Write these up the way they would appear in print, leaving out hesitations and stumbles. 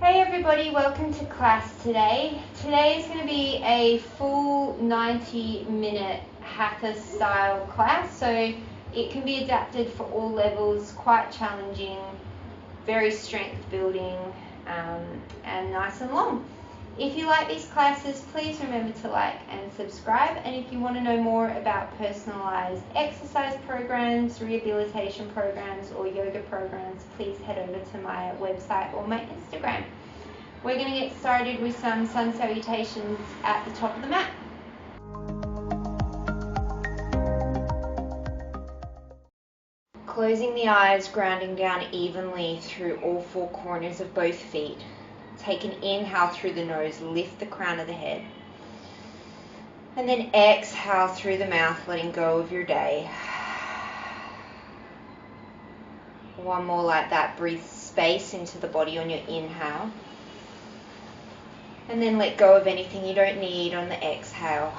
Hey everybody, welcome to class today. Today is going to be a full 90-minute Hatha style class, so it can be adapted for all levels, quite challenging, very strength building, and nice and long. If you like these classes, please remember to like and subscribe, and if you want to know more about personalized exercise programs, rehabilitation programs, or yoga programs, please head over to my website or my Instagram. We're going to get started with some sun salutations at the top of the mat. Closing the eyes, grounding down evenly through all four corners of both feet. Take an inhale through the nose, lift the crown of the head. And then exhale through the mouth, letting go of your day. One more like that. Breathe space into the body on your inhale. And then let go of anything you don't need on the exhale.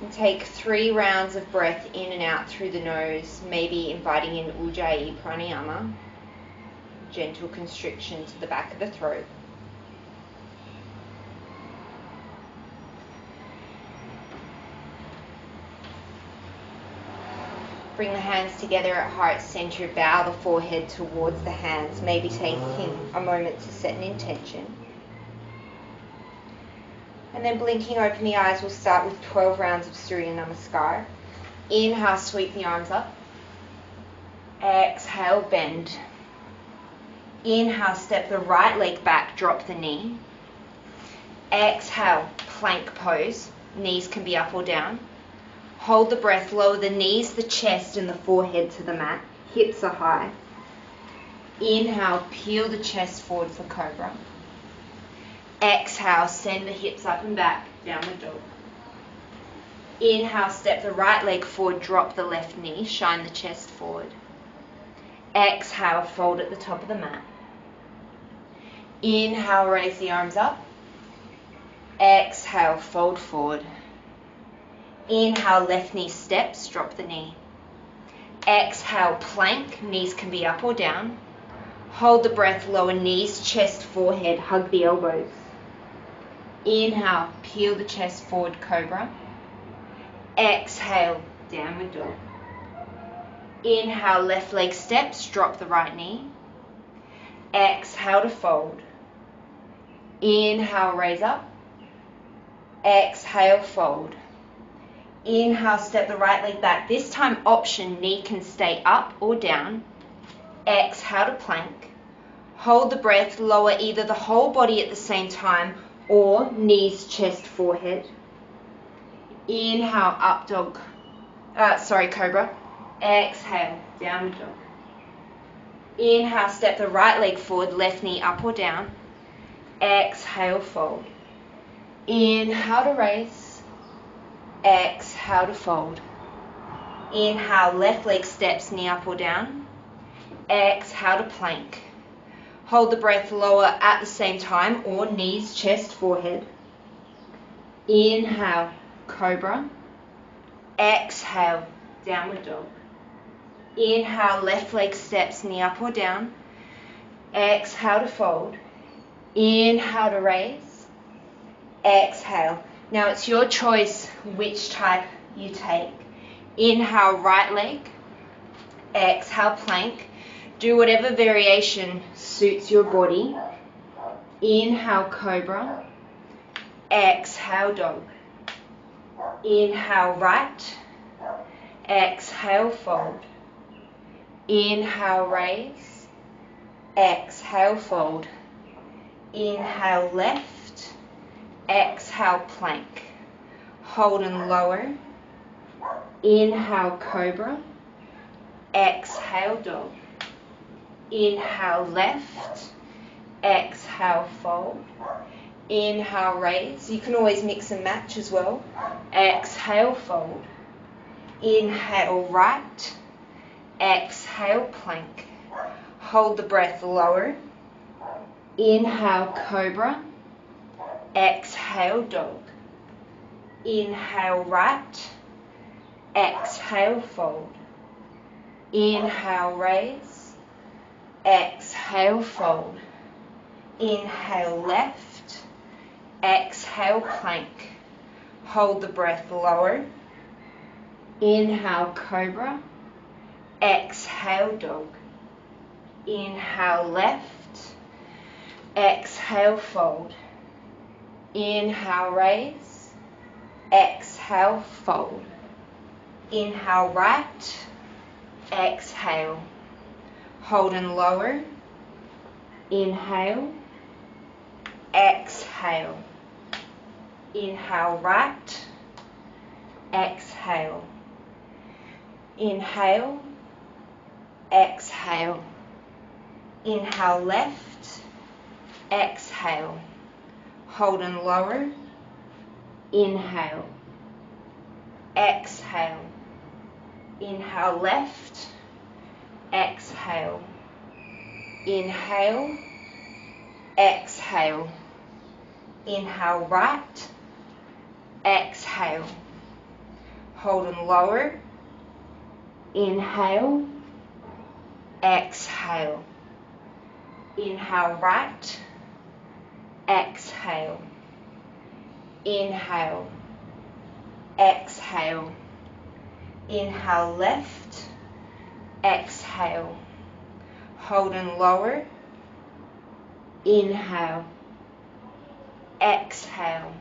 And take 3 rounds of breath in and out through the nose, maybe inviting in Ujjayi Pranayama. Gentle constriction to the back of the throat. Bring the hands together at heart center, bow the forehead towards the hands, maybe taking a moment to set an intention. And then blinking open the eyes, we'll start with 12 rounds of Surya Namaskar. Inhale, sweep the arms up. Exhale, bend. Inhale, step the right leg back, drop the knee. Exhale, plank pose. Knees can be up or down. Hold the breath, lower the knees, the chest, and the forehead to the mat. Hips are high. Inhale, peel the chest forward for cobra. Exhale, send the hips up and back, downward dog. Inhale, step the right leg forward, drop the left knee, shine the chest forward. Exhale, fold at the top of the mat. Inhale, raise the arms up. Exhale, fold forward. Inhale, left knee steps, drop the knee. Exhale, plank, knees can be up or down. Hold the breath, lower knees, chest, forehead, hug the elbows. Inhale, peel the chest forward, cobra. Exhale, downward dog. Inhale, left leg steps, drop the right knee. Exhale to fold. Inhale, raise up. Exhale, fold. Inhale, step the right leg back. This time option, knee can stay up or down. Exhale to plank. Hold the breath, lower either the whole body at the same time or knees, chest, forehead. Inhale, up dog. Cobra. Exhale, downward dog. Inhale, step the right leg forward, left knee up or down. Exhale, fold. Inhale to raise. Exhale to fold. Inhale, left leg steps, knee up or down. Exhale to plank. Hold the breath, lower at the same time or knees, chest, forehead. Inhale, cobra. Exhale, downward dog. Inhale, left leg steps, knee up or down. Exhale to fold. Inhale to raise. Exhale. Now it's your choice which type you take. Inhale, right leg. Exhale, plank. Do whatever variation suits your body. Inhale, cobra. Exhale, dog. Inhale, right. Exhale, fold. Inhale, raise. Exhale, fold. Inhale, left. Exhale, plank. Hold and lower. Inhale, cobra. Exhale, dog. Inhale, left. Exhale, fold. Inhale, raise. You can always mix and match as well. Exhale, fold. Inhale, right. Exhale, plank. Hold the breath, lower. Inhale, cobra. Exhale, dog. Inhale, right. Exhale, fold. Inhale, raise. exhale, fold. Inhale, left. Exhale, plank. Hold the breath, lower. Inhale, cobra. Exhale, dog. Inhale, left. Exhale, fold. Inhale, raise. Exhale, fold. Inhale, right. Exhale. Hold and lower. Inhale. Exhale. Inhale, right. Exhale. Inhale. Exhale. Inhale, left. Exhale. Hold and lower. Inhale. Exhale. Inhale, left. Exhale. Inhale. Exhale. Inhale, right. Exhale. Hold and lower. Inhale. Exhale. Inhale, right. Exhale. Inhale. Exhale. Inhale, left. Exhale. Hold and lower. Inhale. Exhale.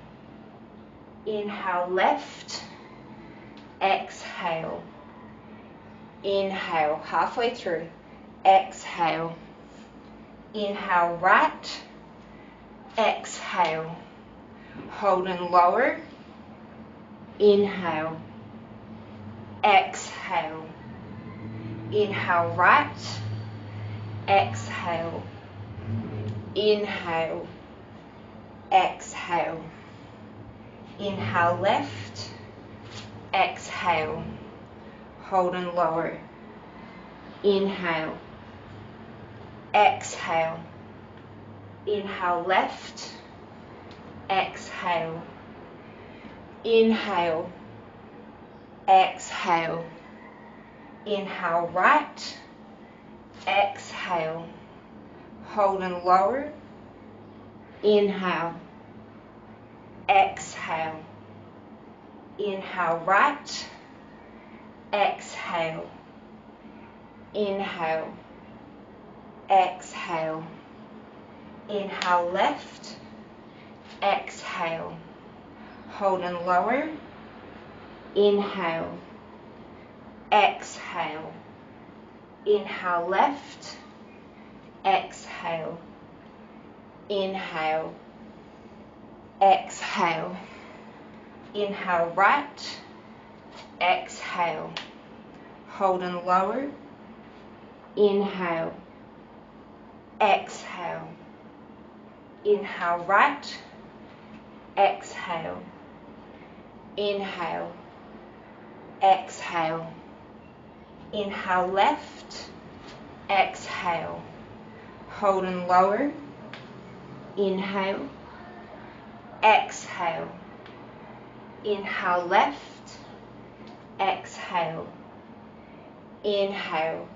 Inhale, left. Exhale. Inhale, halfway through. Exhale. Inhale, right. Exhale. Hold and lower. Inhale. Exhale. Inhale, right. Exhale. Inhale. Exhale. Inhale, left. Exhale. Hold and lower. Inhale. Exhale. Inhale, left. Exhale. Inhale. Exhale. Inhale, right. Exhale. Hold and lower. Inhale. Exhale. Inhale, right. Exhale. Inhale. Exhale. Inhale, left. Exhale. Hold and lower. Inhale. Exhale. Inhale, left. Exhale. Inhale. Exhale. Inhale, right. Exhale. Hold and lower. Inhale. Exhale. Inhale, right. Exhale. Inhale. Exhale. Inhale, left. Exhale. Hold and lower. Inhale. Exhale. Inhale, left. Exhale. Inhale.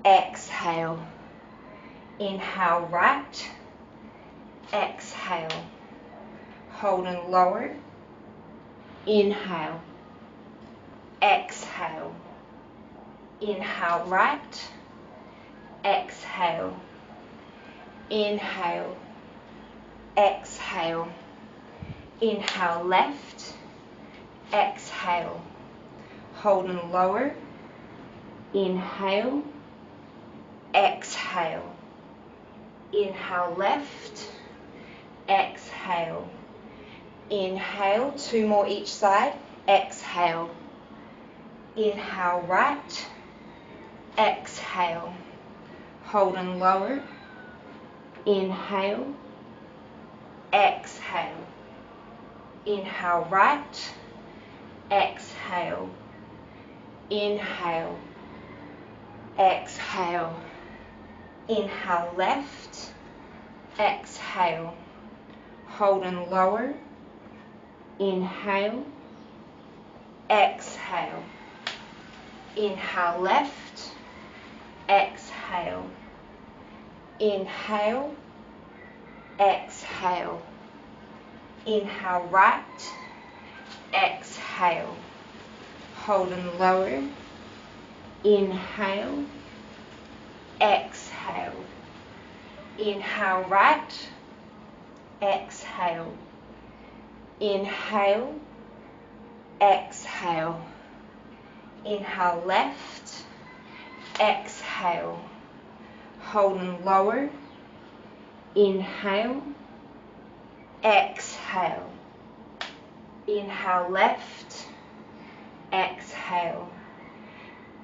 Exhale. Inhale, right. Exhale. Hold and lower. Inhale. Exhale. Inhale, right. Exhale. Inhale. Exhale. Inhale, left. Exhale. Hold and lower. Inhale. Exhale. Inhale, left. Exhale. Inhale, 2 more each side. Exhale. Inhale, right. Exhale. Hold and lower. Inhale. Exhale. Inhale, right. Exhale. Inhale. Exhale. Inhale, left. Exhale. Hold and lower. Inhale. Exhale. Inhale, left. exhale. Inhale, exhale. Inhale right, exhale. Hold and lower. Inhale, exhale. Inhale right, exhale. Inhale, exhale. Inhale left, exhale. Hold and lower. Inhale, exhale. Inhale left, exhale.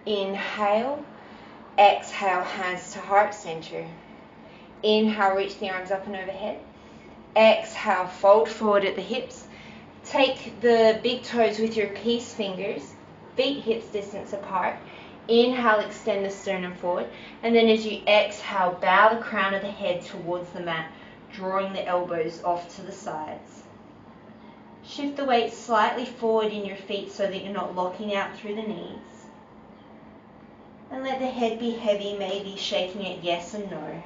Inhale, exhale, hands to heart center. Inhale, reach the arms up and overhead. Exhale, fold forward at the hips. Take the big toes with your peace fingers, feet hips distance apart. Inhale, extend the sternum forward. And then as you exhale, bow the crown of the head towards the mat, drawing the elbows off to the sides. Shift the weight slightly forward in your feet so that you're not locking out through the knees. And let the head be heavy, maybe shaking it yes and no.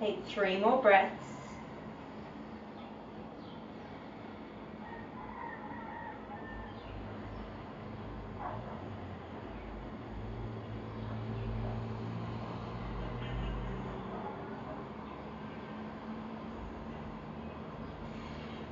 Take 3 more breaths.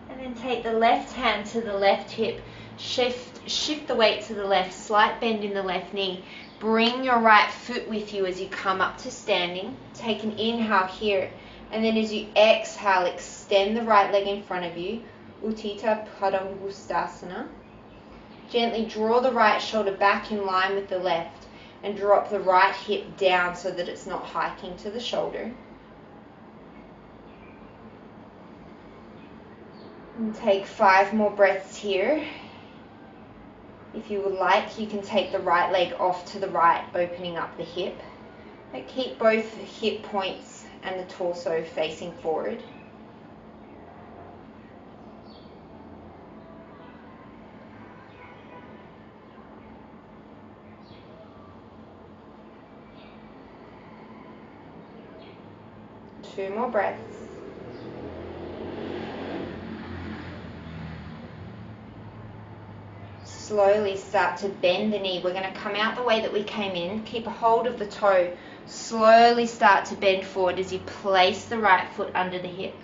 And then take the left hand to the left hip. Shift the weight to the left, slight bend in the left knee. Bring your right foot with you as you come up to standing. Take an inhale here. And then as you exhale, extend the right leg in front of you. Utthita Padangusthasana. Gently draw the right shoulder back in line with the left. And drop the right hip down so that it's not hiking to the shoulder. And take 5 more breaths here. If you would like, you can take the right leg off to the right, opening up the hip. But keep both hip points and the torso facing forward. Two more breaths. Slowly start to bend the knee. We're going to come out the way that we came in. Keep a hold of the toe. Slowly start to bend forward as you place the right foot under the hip.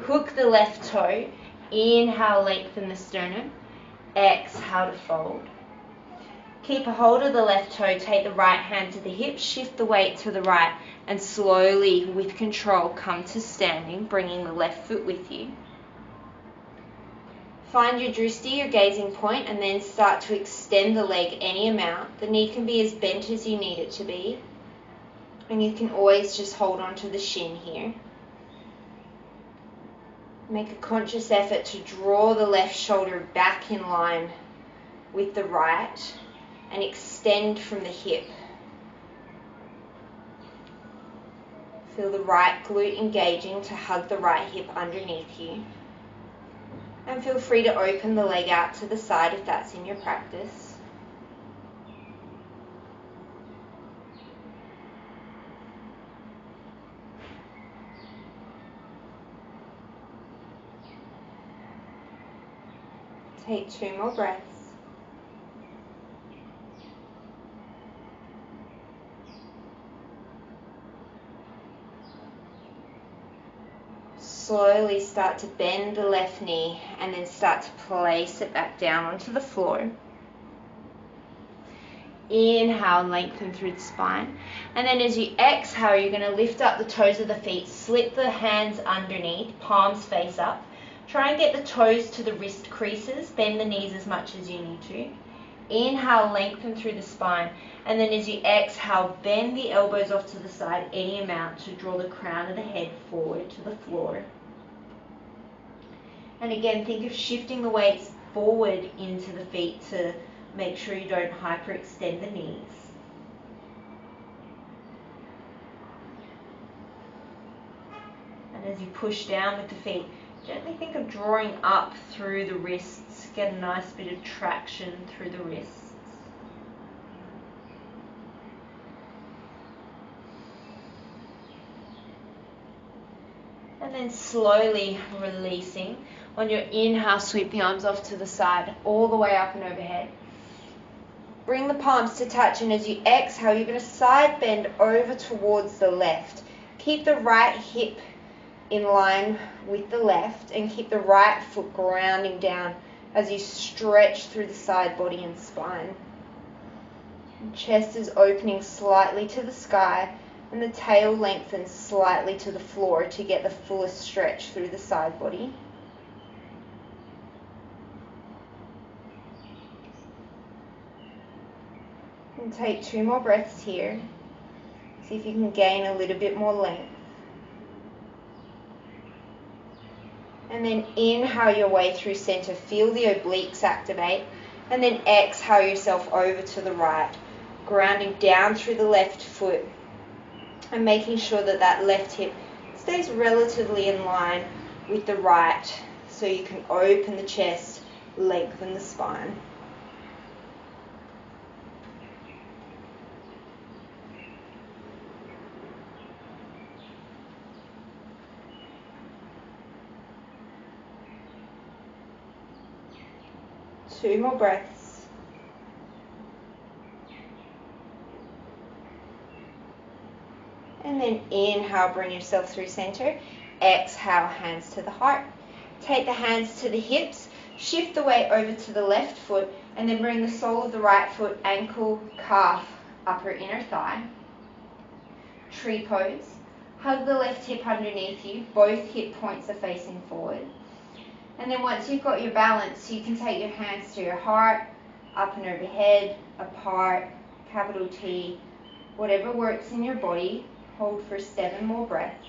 Hook the left toe. Inhale, lengthen the sternum. Exhale to fold. Keep a hold of the left toe. Take the right hand to the hip. Shift the weight to the right. And slowly, with control, come to standing, bringing the left foot with you. Find your drishti, your gazing point, and then start to extend the leg any amount. The knee can be as bent as you need it to be. And you can always just hold on to the shin here. Make a conscious effort to draw the left shoulder back in line with the right and extend from the hip. Feel the right glute engaging to hug the right hip underneath you. And feel free to open the leg out to the side if that's in your practice. Take 2 more breaths. Slowly start to bend the left knee and then start to place it back down onto the floor. Inhale, lengthen through the spine. And then as you exhale, you're going to lift up the toes of the feet, slip the hands underneath, palms face up. Try and get the toes to the wrist creases, bend the knees as much as you need to. Inhale, lengthen through the spine. And then as you exhale, bend the elbows off to the side any amount to draw the crown of the head forward to the floor. And again, think of shifting the weights forward into the feet to make sure you don't hyperextend the knees. As you push down with the feet, gently think of drawing up through the wrists. Get a nice bit of traction through the wrists. And then slowly releasing. On your inhale, sweep the arms off to the side, all the way up and overhead. Bring the palms to touch, and as you exhale, you're going to side bend over towards the left. Keep the right hip in line with the left, and keep the right foot grounding down as you stretch through the side body and spine. Chest is opening slightly to the sky, and the tail lengthens slightly to the floor to get the fullest stretch through the side body. And take 2 more breaths here. See if you can gain a little bit more length. And then inhale your way through center. Feel the obliques activate. And then exhale yourself over to the right, grounding down through the left foot and making sure that that left hip stays relatively in line with the right, so you can open the chest, lengthen the spine. Two more breaths. And then inhale, bring yourself through center. Exhale, hands to the heart. Take the hands to the hips. Shift the weight over to the left foot, and then bring the sole of the right foot, ankle, calf, upper inner thigh. Tree pose. Hug the left hip underneath you. Both hip points are facing forward. And then once you've got your balance, you can take your hands to your heart, up and overhead, apart, capital T, whatever works in your body. Hold for 7 more breaths.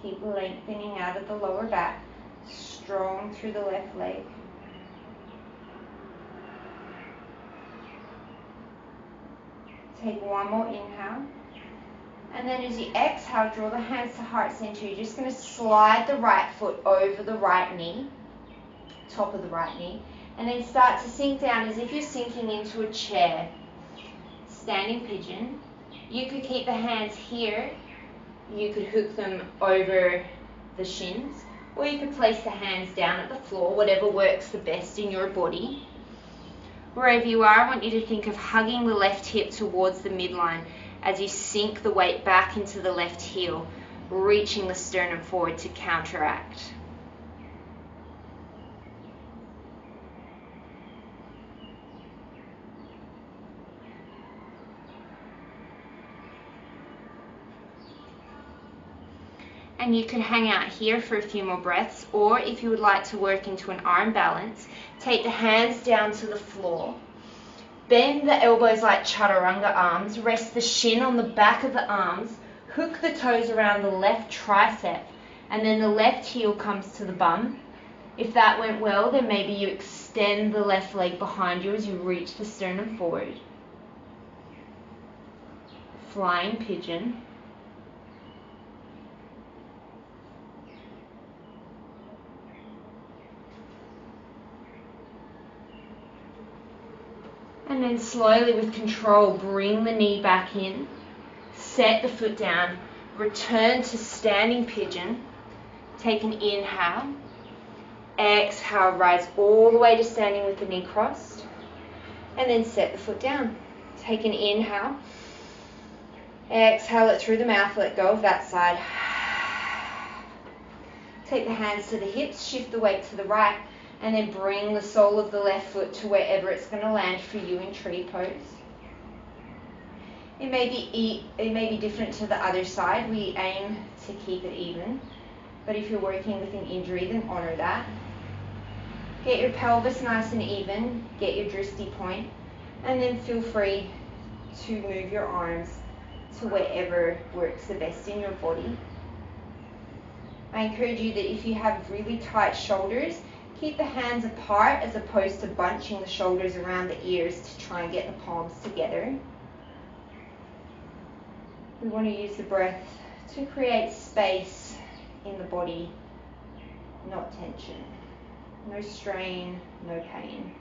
Keep lengthening out of the lower back, strong through the left leg. Take 1 more inhale. And then as you exhale, draw the hands to heart center. You're just going to slide the right foot over the right knee, top of the right knee, and then start to sink down as if you're sinking into a chair. Standing pigeon. You could keep the hands here. You could hook them over the shins, or you could place the hands down at the floor, whatever works the best in your body. Wherever you are, I want you to think of hugging the left hip towards the midline as you sink the weight back into the left heel, reaching the sternum forward to counteract. And you can hang out here for a few more breaths, or if you would like to work into an arm balance, take the hands down to the floor. Bend the elbows like chaturanga arms, rest the shin on the back of the arms, hook the toes around the left tricep, and then the left heel comes to the bum. If that went well, then maybe you extend the left leg behind you as you reach the sternum forward. Flying pigeon. And then slowly with control, bring the knee back in, set the foot down, return to standing pigeon, take an inhale, exhale, rise all the way to standing with the knee crossed, and then set the foot down. Take an inhale, exhale it through the mouth, let go of that side. Take the hands to the hips, shift the weight to the right, and then bring the sole of the left foot to wherever it's going to land for you in tree pose. It may be different to the other side. We aim to keep it even, but if you're working with an injury, then honor that. Get your pelvis nice and even, get your drishti point, and then feel free to move your arms to wherever works the best in your body. I encourage you that if you have really tight shoulders, keep the hands apart as opposed to bunching the shoulders around the ears to try and get the palms together. We want to use the breath to create space in the body, not tension. No strain, no pain.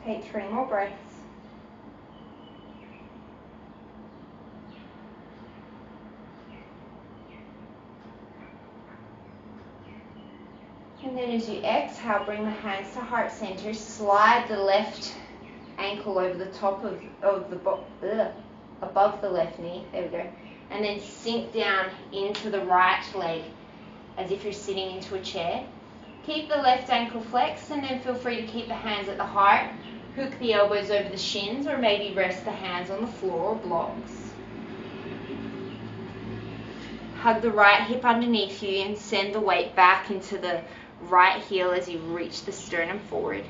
Take 3 more breaths. And then as you exhale, bring the hands to heart center. Slide the left ankle over the top above the left knee. There we go. And then sink down into the right leg as if you're sitting into a chair. Keep the left ankle flexed, and then feel free to keep the hands at the heart. Hook the elbows over the shins, or maybe rest the hands on the floor or blocks. Hug the right hip underneath you and send the weight back into the right heel as you reach the sternum forward.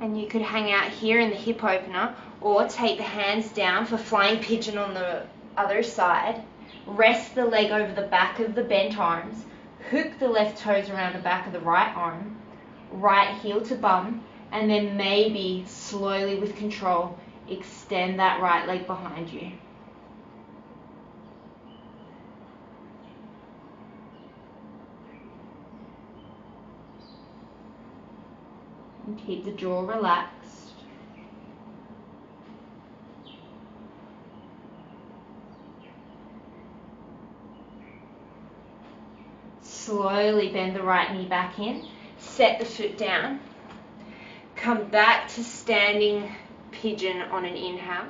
And you could hang out here in the hip opener, or take the hands down for flying pigeon on the other side. Rest the leg over the back of the bent arms. Hook the left toes around the back of the right arm. Right heel to bum. And then maybe slowly with control, extend that right leg behind you. And keep the jaw relaxed. Slowly bend the right knee back in. Set the foot down. Come back to standing pigeon on an inhale.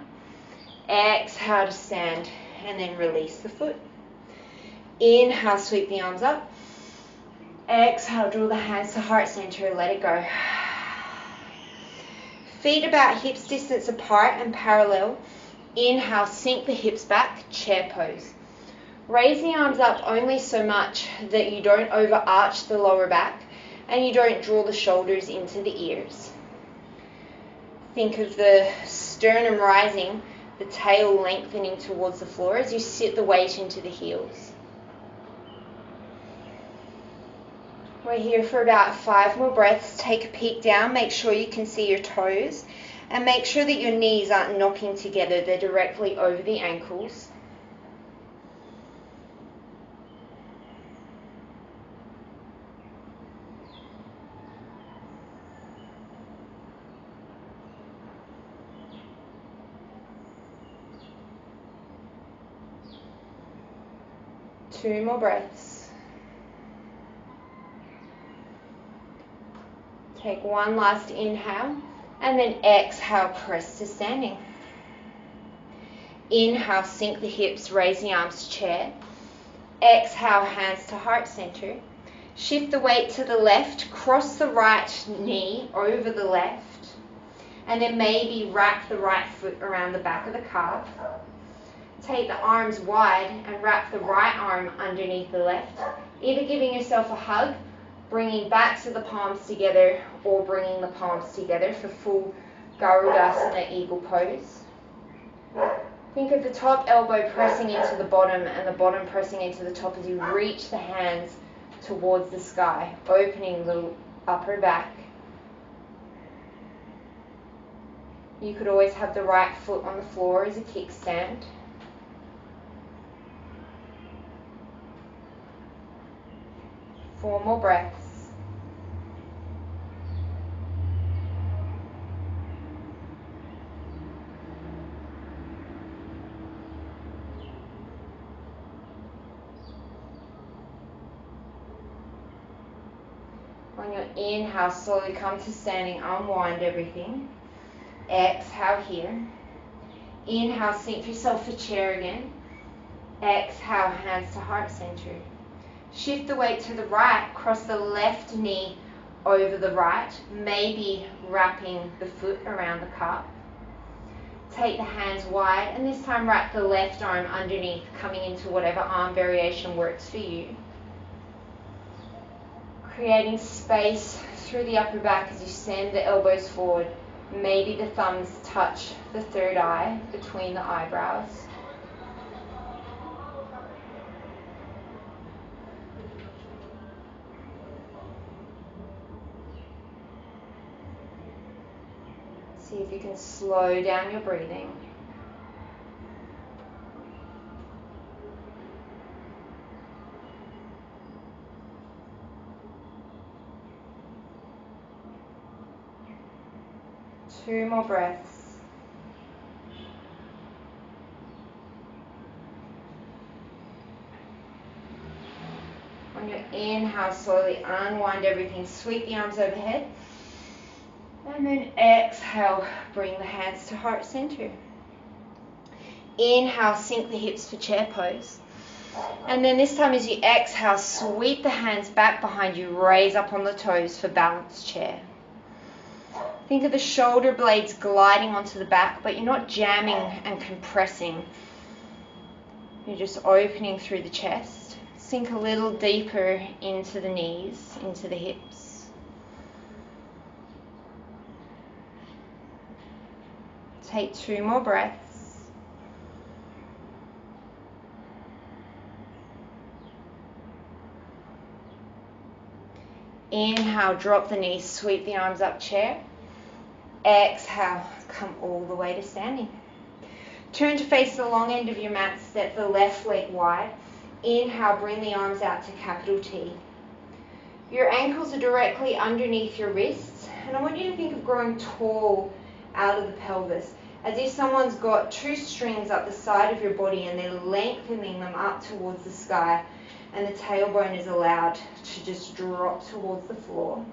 Exhale to stand, and then release the foot. Inhale, sweep the arms up. Exhale, draw the hands to heart center, let it go. Feet about hips distance apart and parallel. Inhale, sink the hips back, chair pose. Raise the arms up only so much that you don't overarch the lower back and you don't draw the shoulders into the ears. Think of the sternum rising, the tail lengthening towards the floor as you sit the weight into the heels. We're here for about 5 more breaths. Take a peek down, make sure you can see your toes, and make sure that your knees aren't knocking together, they're directly over the ankles. Two more breaths. Take one last inhale, and then exhale, press to standing. Inhale, sink the hips, raise the arms, chair. Exhale, hands to heart center. Shift the weight to the left, cross the right knee over the left, and then maybe wrap the right foot around the back of the calf. Take the arms wide and wrap the right arm underneath the left, either giving yourself a hug, bringing back to the palms together, or bringing the palms together for full Garudasana eagle pose. Think of the top elbow pressing into the bottom and the bottom pressing into the top as you reach the hands towards the sky, opening the upper back. You could always have the right foot on the floor as a kickstand. Four more breaths. On your inhale, slowly come to standing, unwind everything. Exhale here. Inhale, sink yourself to chair again. Exhale, hands to heart center. Shift the weight to the right, cross the left knee over the right, maybe wrapping the foot around the cup. Take the hands wide, and this time wrap the left arm underneath, coming into whatever arm variation works for you. Creating space through the upper back as you send the elbows forward. Maybe the thumbs touch the third eye between the eyebrows. See if you can slow down your breathing. Two more breaths. On your inhale, slowly unwind everything. Sweep the arms overhead. And then exhale, bring the hands to heart center. Inhale, sink the hips for chair pose. And then this time as you exhale, sweep the hands back behind you, raise up on the toes for balanced chair. Think of the shoulder blades gliding onto the back, but you're not jamming and compressing. You're just opening through the chest. Sink a little deeper into the knees, into the hips. Take two more breaths. Inhale, drop the knees, sweep the arms up, chair. Exhale, come all the way to standing. Turn to face the long end of your mat, step the left leg wide. Inhale, bring the arms out to capital T. Your ankles are directly underneath your wrists, and I want you to think of growing tall out of the pelvis, as if someone's got two strings up the side of your body and they're lengthening them up towards the sky, and the tailbone is allowed to just drop towards the floor.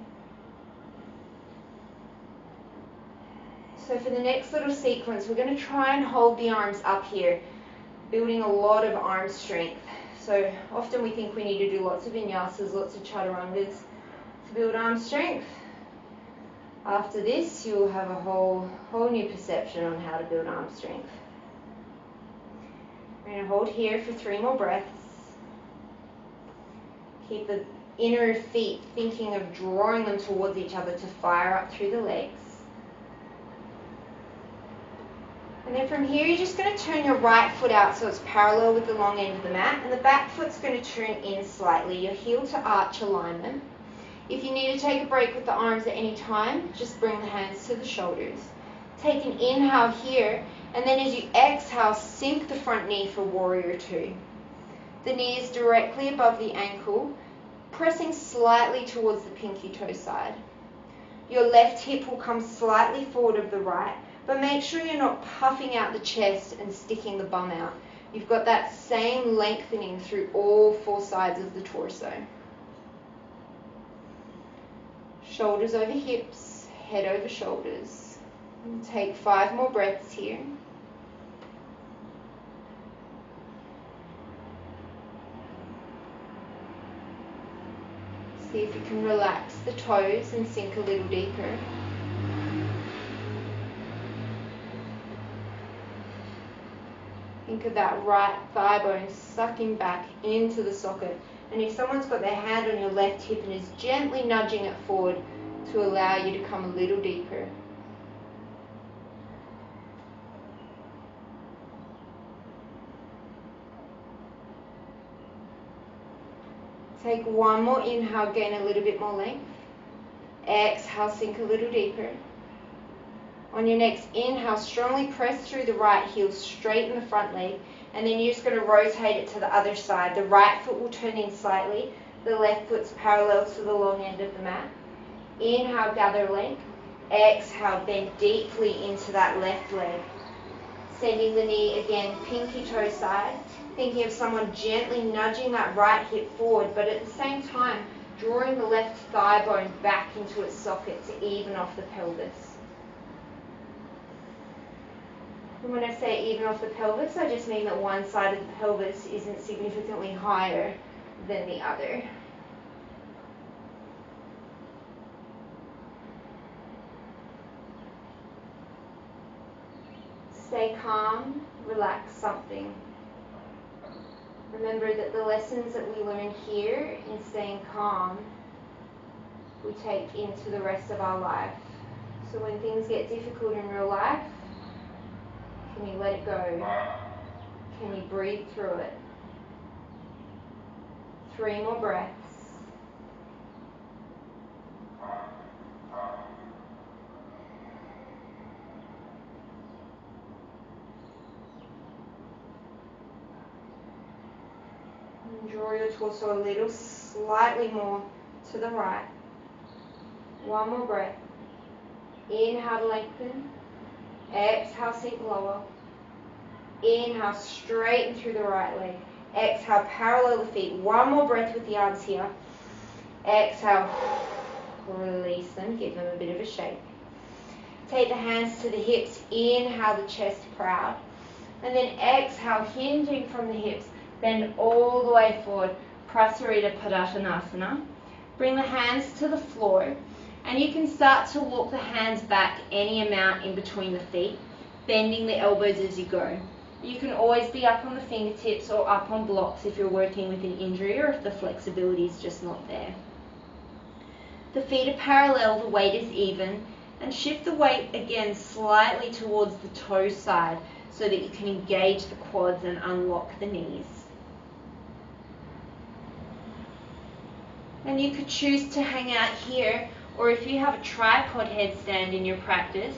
So for the next little sequence, we're going to try and hold the arms up here, building a lot of arm strength. So often we think we need to do lots of vinyasas, lots of chaturangas to build arm strength. After this, you'll have a whole new perception on how to build arm strength. We're going to hold here for 3 more breaths. Keep the inner feet thinking of drawing them towards each other to fire up through the legs. And then from here, you're just going to turn your right foot out so it's parallel with the long end of the mat, and the back foot's going to turn in slightly, your heel to arch alignment. If you need to take a break with the arms at any time, just bring the hands to the shoulders. Take an inhale here, and then as you exhale, sink the front knee for warrior 2. The knee is directly above the ankle, pressing slightly towards the pinky toe side. Your left hip will come slightly forward of the right, but make sure you're not puffing out the chest and sticking the bum out. You've got that same lengthening through all 4 sides of the torso. Shoulders over hips, head over shoulders. And take 5 more breaths here. See if you can relax the toes and sink a little deeper. Think of that right thigh bone sucking back into the socket. And if someone's got their hand on your left hip and is gently nudging it forward to allow you to come a little deeper. Take 1 more inhale, gain a little bit more length. Exhale, sink a little deeper. On your next inhale, strongly press through the right heel, straighten the front leg, and then you're just going to rotate it to the other side. The right foot will turn in slightly, the left foot's parallel to the long end of the mat. Inhale, gather length. Exhale, bend deeply into that left leg. Sending the knee again, pinky toe side. Thinking of someone gently nudging that right hip forward, but at the same time, drawing the left thigh bone back into its socket to even off the pelvis. And when I say even off the pelvis, I just mean that one side of the pelvis isn't significantly higher than the other. Stay calm, relax something. Remember that the lessons that we learn here in staying calm, we take into the rest of our life. So when things get difficult in real life, can you let it go? Can you breathe through it? 3 more breaths. And draw your torso a little slightly more to the right. 1 more breath. Inhale to lengthen. Exhale, sink lower. Inhale, straighten through the right leg. Exhale, parallel the feet. 1 more breath with the arms here. Exhale, release them, give them a bit of a shake. Take the hands to the hips. Inhale, the chest proud. And then exhale, hinging from the hips. Bend all the way forward. Prasarita, Padatan. Bring the hands to the floor. And you can start to walk the hands back any amount in between the feet, bending the elbows as you go. You can always be up on the fingertips or up on blocks if you're working with an injury or if the flexibility is just not there. The feet are parallel, the weight is even, and shift the weight again slightly towards the toe side so that you can engage the quads and unlock the knees. And you could choose to hang out here, or if you have a tripod headstand in your practice,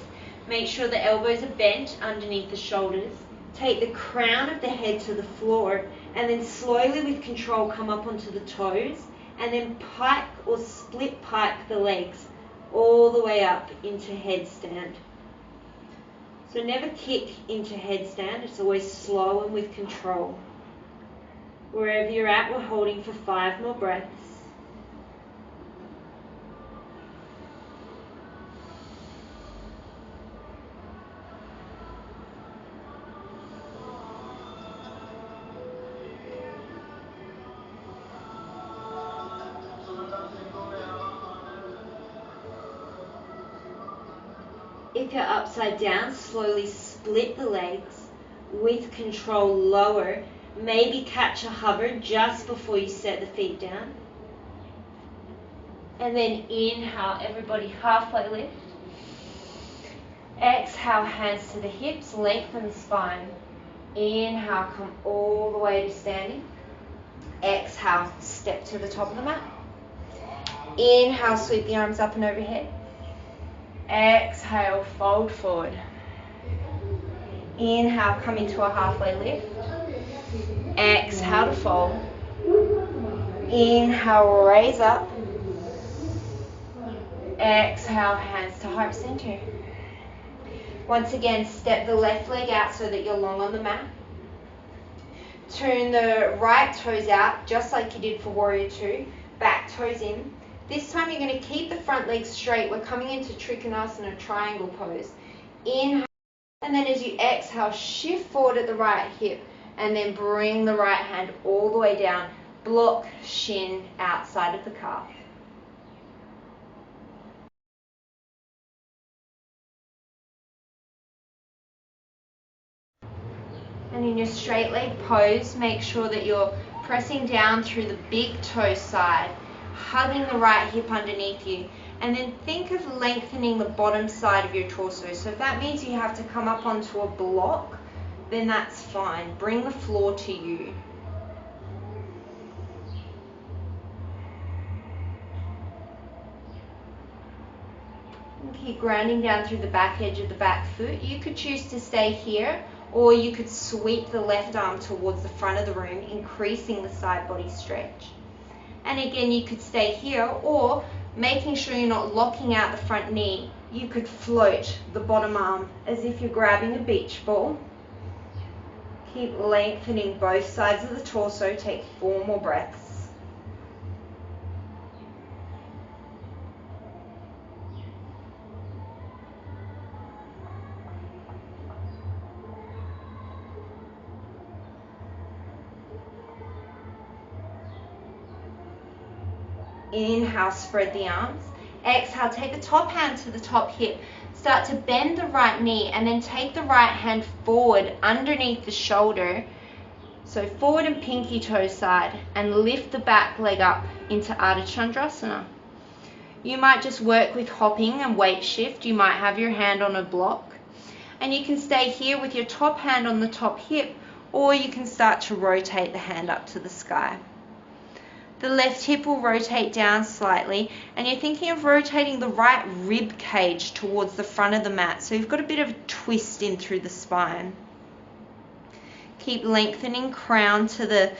make sure the elbows are bent underneath the shoulders. Take the crown of the head to the floor and then slowly with control come up onto the toes and then pike or split pike the legs all the way up into headstand. So never kick into headstand, it's always slow and with control. Wherever you're at, we're holding for 5 more breaths. If you're upside down, slowly split the legs. With control, lower. Maybe catch a hover just before you set the feet down. And then inhale, everybody halfway lift. Exhale, hands to the hips, lengthen the spine. Inhale, come all the way to standing. Exhale, step to the top of the mat. Inhale, sweep the arms up and overhead. Exhale, fold forward. Inhale, come into a halfway lift. Exhale to fold. Inhale, raise up. Exhale, hands to heart center. Once again, step the left leg out so that you're long on the mat. Turn the right toes out, just like you did for Warrior 2. Back toes in. This time you're going to keep the front leg straight. We're coming into Trikonasana, triangle pose. Inhale, and then as you exhale, shift forward at the right hip, and then bring the right hand all the way down. Block shin outside of the calf. And in your straight leg pose, make sure that you're pressing down through the big toe side, hugging the right hip underneath you, and then think of lengthening the bottom side of your torso. So if that means you have to come up onto a block, then that's fine. Bring the floor to you. And keep grounding down through the back edge of the back foot. You could choose to stay here, or you could sweep the left arm towards the front of the room, increasing the side body stretch. And again, you could stay here, or making sure you're not locking out the front knee, you could float the bottom arm as if you're grabbing a beach ball. Keep lengthening both sides of the torso. Take 4 more breaths. Inhale, spread the arms. Exhale, take the top hand to the top hip. Start to bend the right knee and then take the right hand forward underneath the shoulder. So forward and pinky toe side, and lift the back leg up into Ardha Chandrasana. You might just work with hopping and weight shift. You might have your hand on a block. And you can stay here with your top hand on the top hip, or you can start to rotate the hand up to the sky. The left hip will rotate down slightly, and you're thinking of rotating the right rib cage towards the front of the mat. So you've got a bit of a twist in through the spine. Keep lengthening crown to the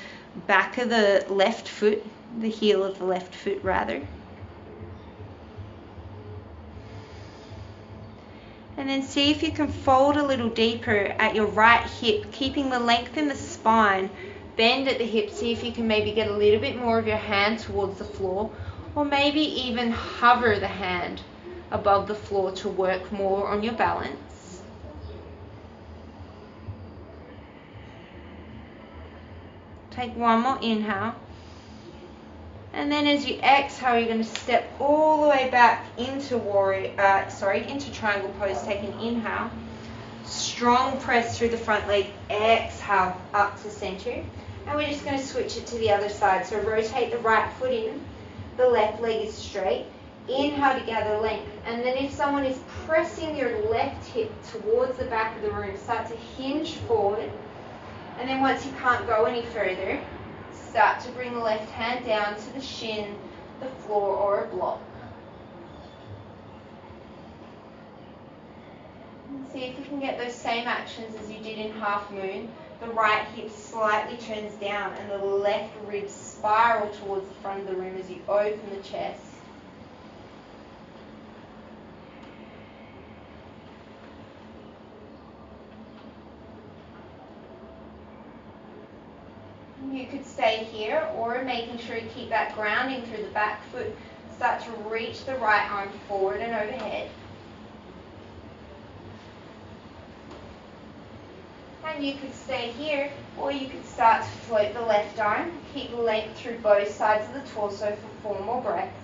back of the left foot, the heel of the left foot rather. And then see if you can fold a little deeper at your right hip, keeping the length in the spine. Bend at the hip, see if you can maybe get a little bit more of your hand towards the floor, or maybe even hover the hand above the floor to work more on your balance. Take one more inhale. And then as you exhale, you're going to step all the way back into into triangle pose. Take an inhale. Strong press through the front leg. Exhale up to center. And we're just going to switch it to the other side. So rotate the right foot in. The left leg is straight. Inhale to gather length. And then if someone is pressing your left hip towards the back of the room, start to hinge forward. And then once you can't go any further, start to bring the left hand down to the shin, the floor, or a block. And see if you can get those same actions as you did in half moon. The right hip slightly turns down and the left rib spiral towards the front of the room as you open the chest. You could stay here, or making sure you keep that grounding through the back foot. Start to reach the right arm forward and overhead. And you could stay here, or you could start to float the left arm. Keep length through both sides of the torso for 4 more breaths.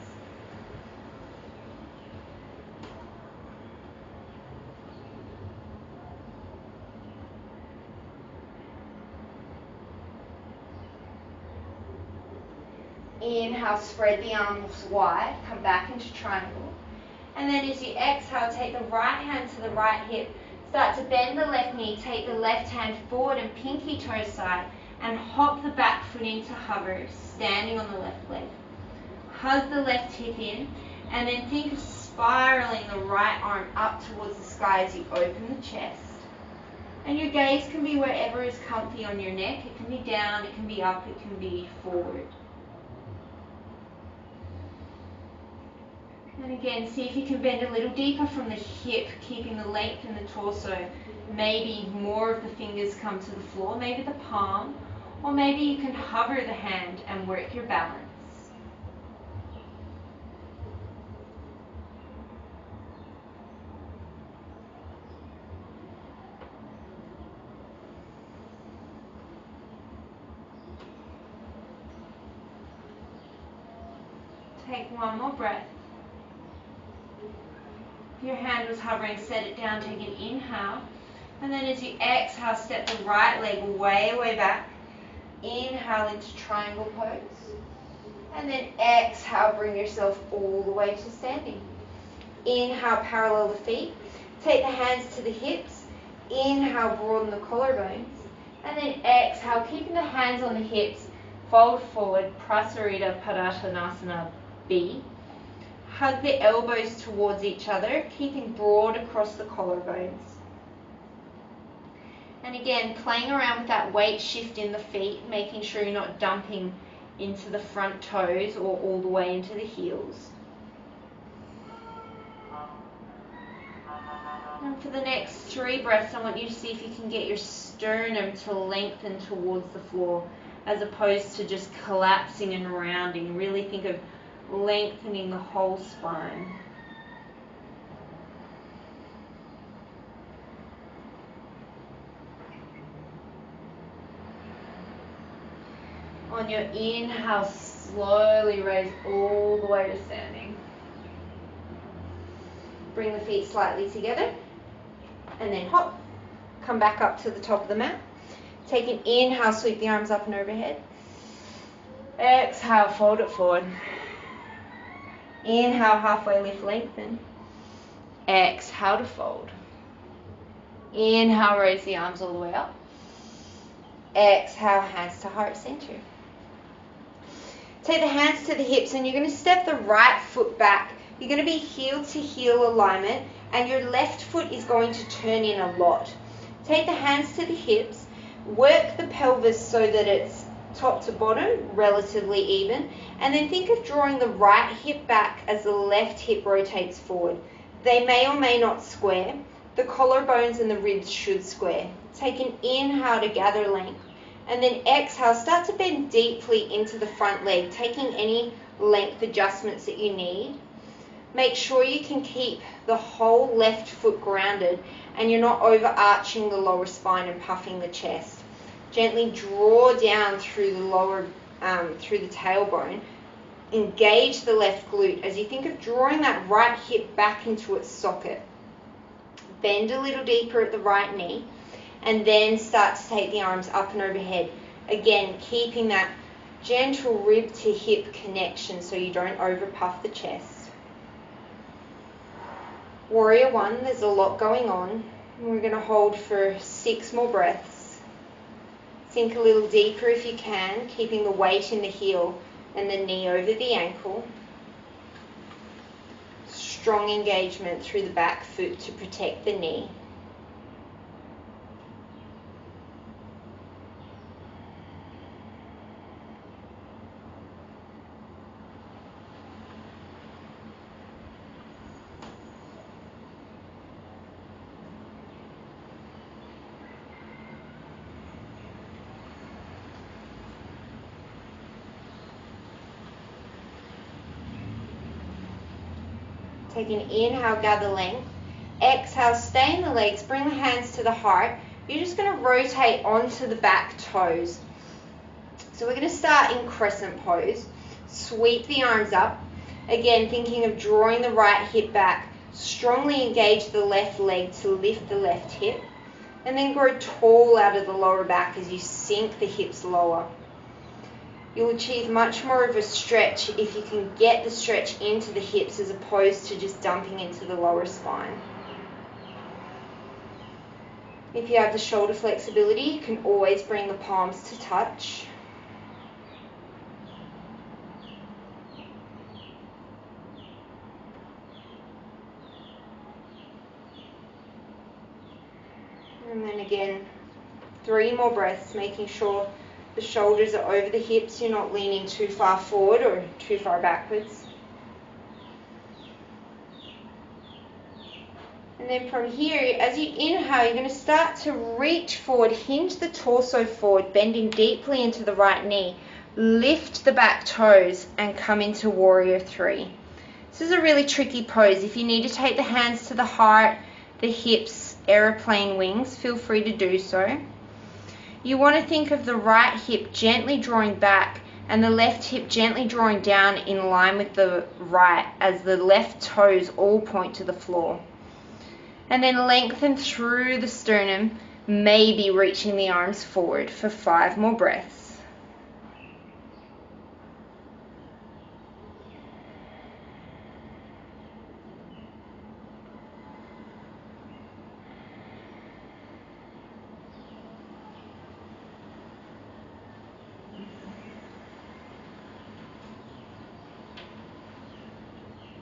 Inhale, spread the arms wide, come back into triangle. And then as you exhale, take the right hand to the right hip. Start to bend the left knee, take the left hand forward and pinky toe side, and hop the back foot into hover, standing on the left leg. Hug the left hip in, and then think of spiraling the right arm up towards the sky as you open the chest. And your gaze can be wherever is comfy on your neck. It can be down, it can be up, it can be forward. And again, see if you can bend a little deeper from the hip, keeping the length in the torso. Maybe more of the fingers come to the floor, maybe the palm, or maybe you can hover the hand and work your balance. Take one more breath. If your hand was hovering, set it down, take an inhale. And then as you exhale, step the right leg way back. Inhale into triangle pose. And then exhale, bring yourself all the way to standing. Inhale, parallel the feet. Take the hands to the hips. Inhale, broaden the collarbones. And then exhale, keeping the hands on the hips. Fold forward, Prasarita, Padatan, B. Hug the elbows towards each other, keeping broad across the collarbones. And again, playing around with that weight shift in the feet, making sure you're not dumping into the front toes or all the way into the heels. And for the next 3 breaths, I want you to see if you can get your sternum to lengthen towards the floor, as opposed to just collapsing and rounding. Really think of lengthening the whole spine. On your inhale, slowly raise all the way to standing. Bring the feet slightly together and then hop. Come back up to the top of the mat. Take an inhale, sweep the arms up and overhead. Exhale, fold it forward. Inhale, halfway lift, lengthen. Exhale to fold. Inhale, raise the arms all the way up. Exhale, hands to heart center. Take the hands to the hips and you're going to step the right foot back. You're going to be heel to heel alignment and your left foot is going to turn in a lot. Take the hands to the hips, work the pelvis so that it's top to bottom, relatively even, and then think of drawing the right hip back as the left hip rotates forward. They may or may not square. The collarbones and the ribs should square. Take an inhale to gather length, and then exhale, start to bend deeply into the front leg, taking any length adjustments that you need. Make sure you can keep the whole left foot grounded and you're not overarching the lower spine and puffing the chest. Gently draw down through the lower, through the tailbone. Engage the left glute as you think of drawing that right hip back into its socket. Bend a little deeper at the right knee and then start to take the arms up and overhead. Again, keeping that gentle rib to hip connection so you don't over puff the chest. Warrior one, there's a lot going on. We're going to hold for 6 more breaths. Sink a little deeper if you can, keeping the weight in the heel and the knee over the ankle. Strong engagement through the back foot to protect the knee. Take an inhale, gather length. Exhale, stay in the legs, bring the hands to the heart. You're just going to rotate onto the back toes. So we're going to start in Crescent Pose. Sweep the arms up. Again, thinking of drawing the right hip back. Strongly engage the left leg to lift the left hip. And then grow tall out of the lower back as you sink the hips lower. You'll achieve much more of a stretch if you can get the stretch into the hips as opposed to just dumping into the lower spine. If you have the shoulder flexibility, you can always bring the palms to touch. And then again, 3 more breaths, making sure the shoulders are over the hips, you're not leaning too far forward or too far backwards. And then from here, as you inhale, you're going to start to reach forward, hinge the torso forward, bending deeply into the right knee. Lift the back toes and come into Warrior 3. This is a really tricky pose. If you need to take the hands to the heart, the hips, aeroplane wings, feel free to do so. You want to think of the right hip gently drawing back and the left hip gently drawing down in line with the right as the left toes all point to the floor. And then lengthen through the sternum, maybe reaching the arms forward for 5 more breaths.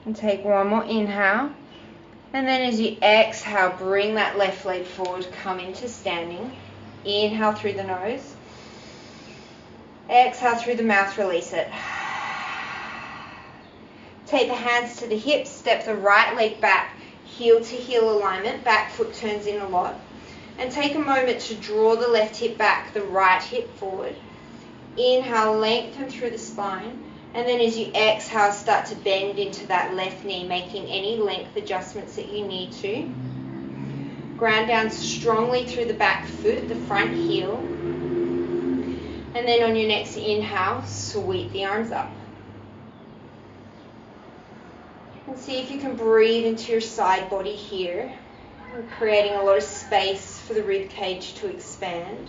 And take 1 more inhale. And then as you exhale, bring that left leg forward, come into standing. Inhale through the nose. Exhale through the mouth, release it. Take the hands to the hips, step the right leg back, heel to heel alignment, back foot turns in a lot. And take a moment to draw the left hip back, the right hip forward. Inhale, lengthen through the spine. And then as you exhale, start to bend into that left knee, making any length adjustments that you need to. Ground down strongly through the back foot, the front heel. And then on your next inhale, sweep the arms up. And see if you can breathe into your side body here, creating a lot of space for the rib cage to expand.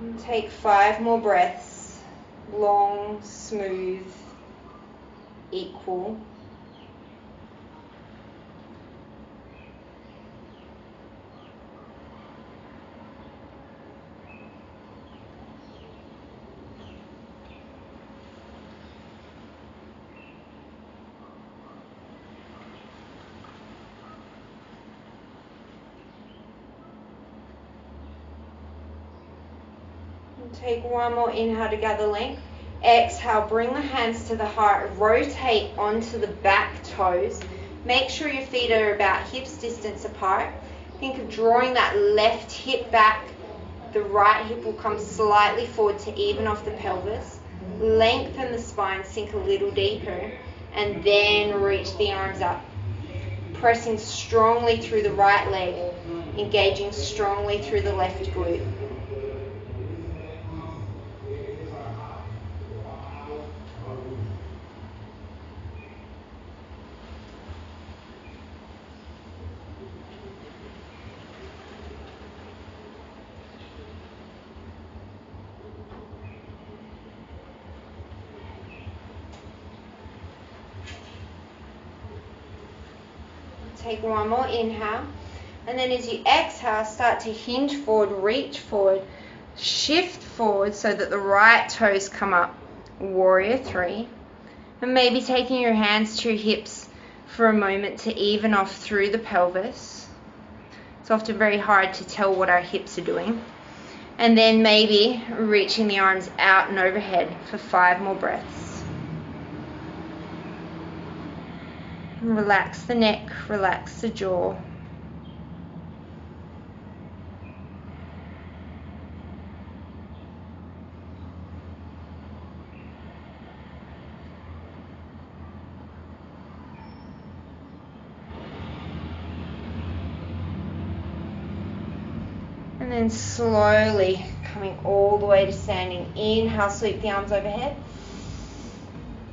And take 5 more breaths, long, smooth, equal. Take one more inhale to gather length. Exhale, bring the hands to the heart, rotate onto the back toes. Make sure your feet are about hips distance apart. Think of drawing that left hip back. The right hip will come slightly forward to even off the pelvis. Lengthen the spine, sink a little deeper, and then reach the arms up. Pressing strongly through the right leg, engaging strongly through the left glute. Take one more inhale, and then as you exhale, start to hinge forward, reach forward, shift forward so that the right toes come up, warrior 3, and maybe taking your hands to your hips for a moment to even off through the pelvis. It's often very hard to tell what our hips are doing. And then maybe reaching the arms out and overhead for 5 more breaths. Relax the neck, relax the jaw. And then slowly coming all the way to standing. Inhale, sweep the arms overhead.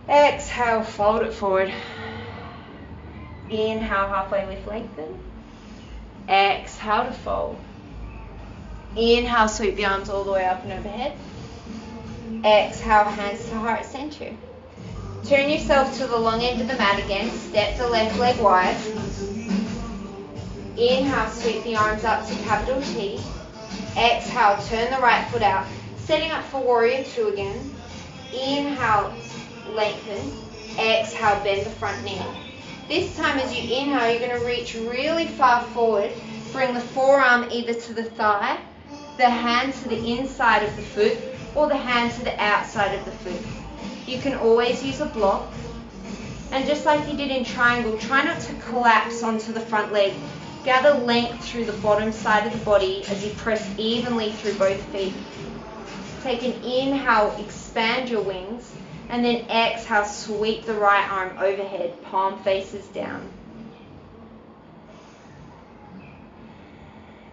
Exhale, fold it forward. Inhale, halfway lift, lengthen. Exhale to fold. Inhale, sweep the arms all the way up and overhead. Exhale, hands to heart center. Turn yourself to the long end of the mat again. Step the left leg wide. Inhale, sweep the arms up to capital T. Exhale, turn the right foot out. Setting up for warrior 2 again. Inhale, lengthen. Exhale, bend the front knee. This time as you inhale, you're going to reach really far forward. Bring the forearm either to the thigh, the hand to the inside of the foot, or the hand to the outside of the foot. You can always use a block. And just like you did in triangle, try not to collapse onto the front leg. Gather length through the bottom side of the body as you press evenly through both feet. Take an inhale, expand your wings. And then exhale, sweep the right arm overhead, palm faces down.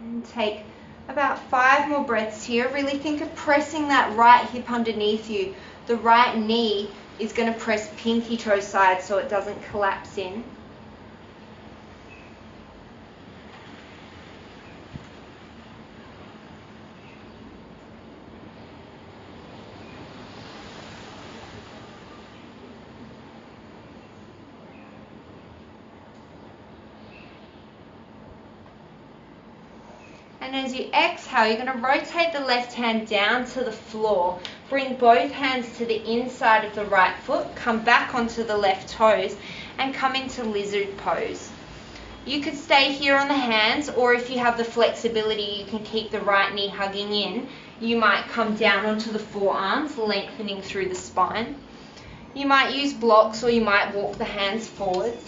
And take about 5 more breaths here. Really think of pressing that right hip underneath you. The right knee is going to press pinky toe side so it doesn't collapse in. And as you exhale, you're going to rotate the left hand down to the floor. Bring both hands to the inside of the right foot. Come back onto the left toes and come into lizard pose. You could stay here on the hands, or if you have the flexibility, you can keep the right knee hugging in. You might come down onto the forearms, lengthening through the spine. You might use blocks, or you might walk the hands forwards.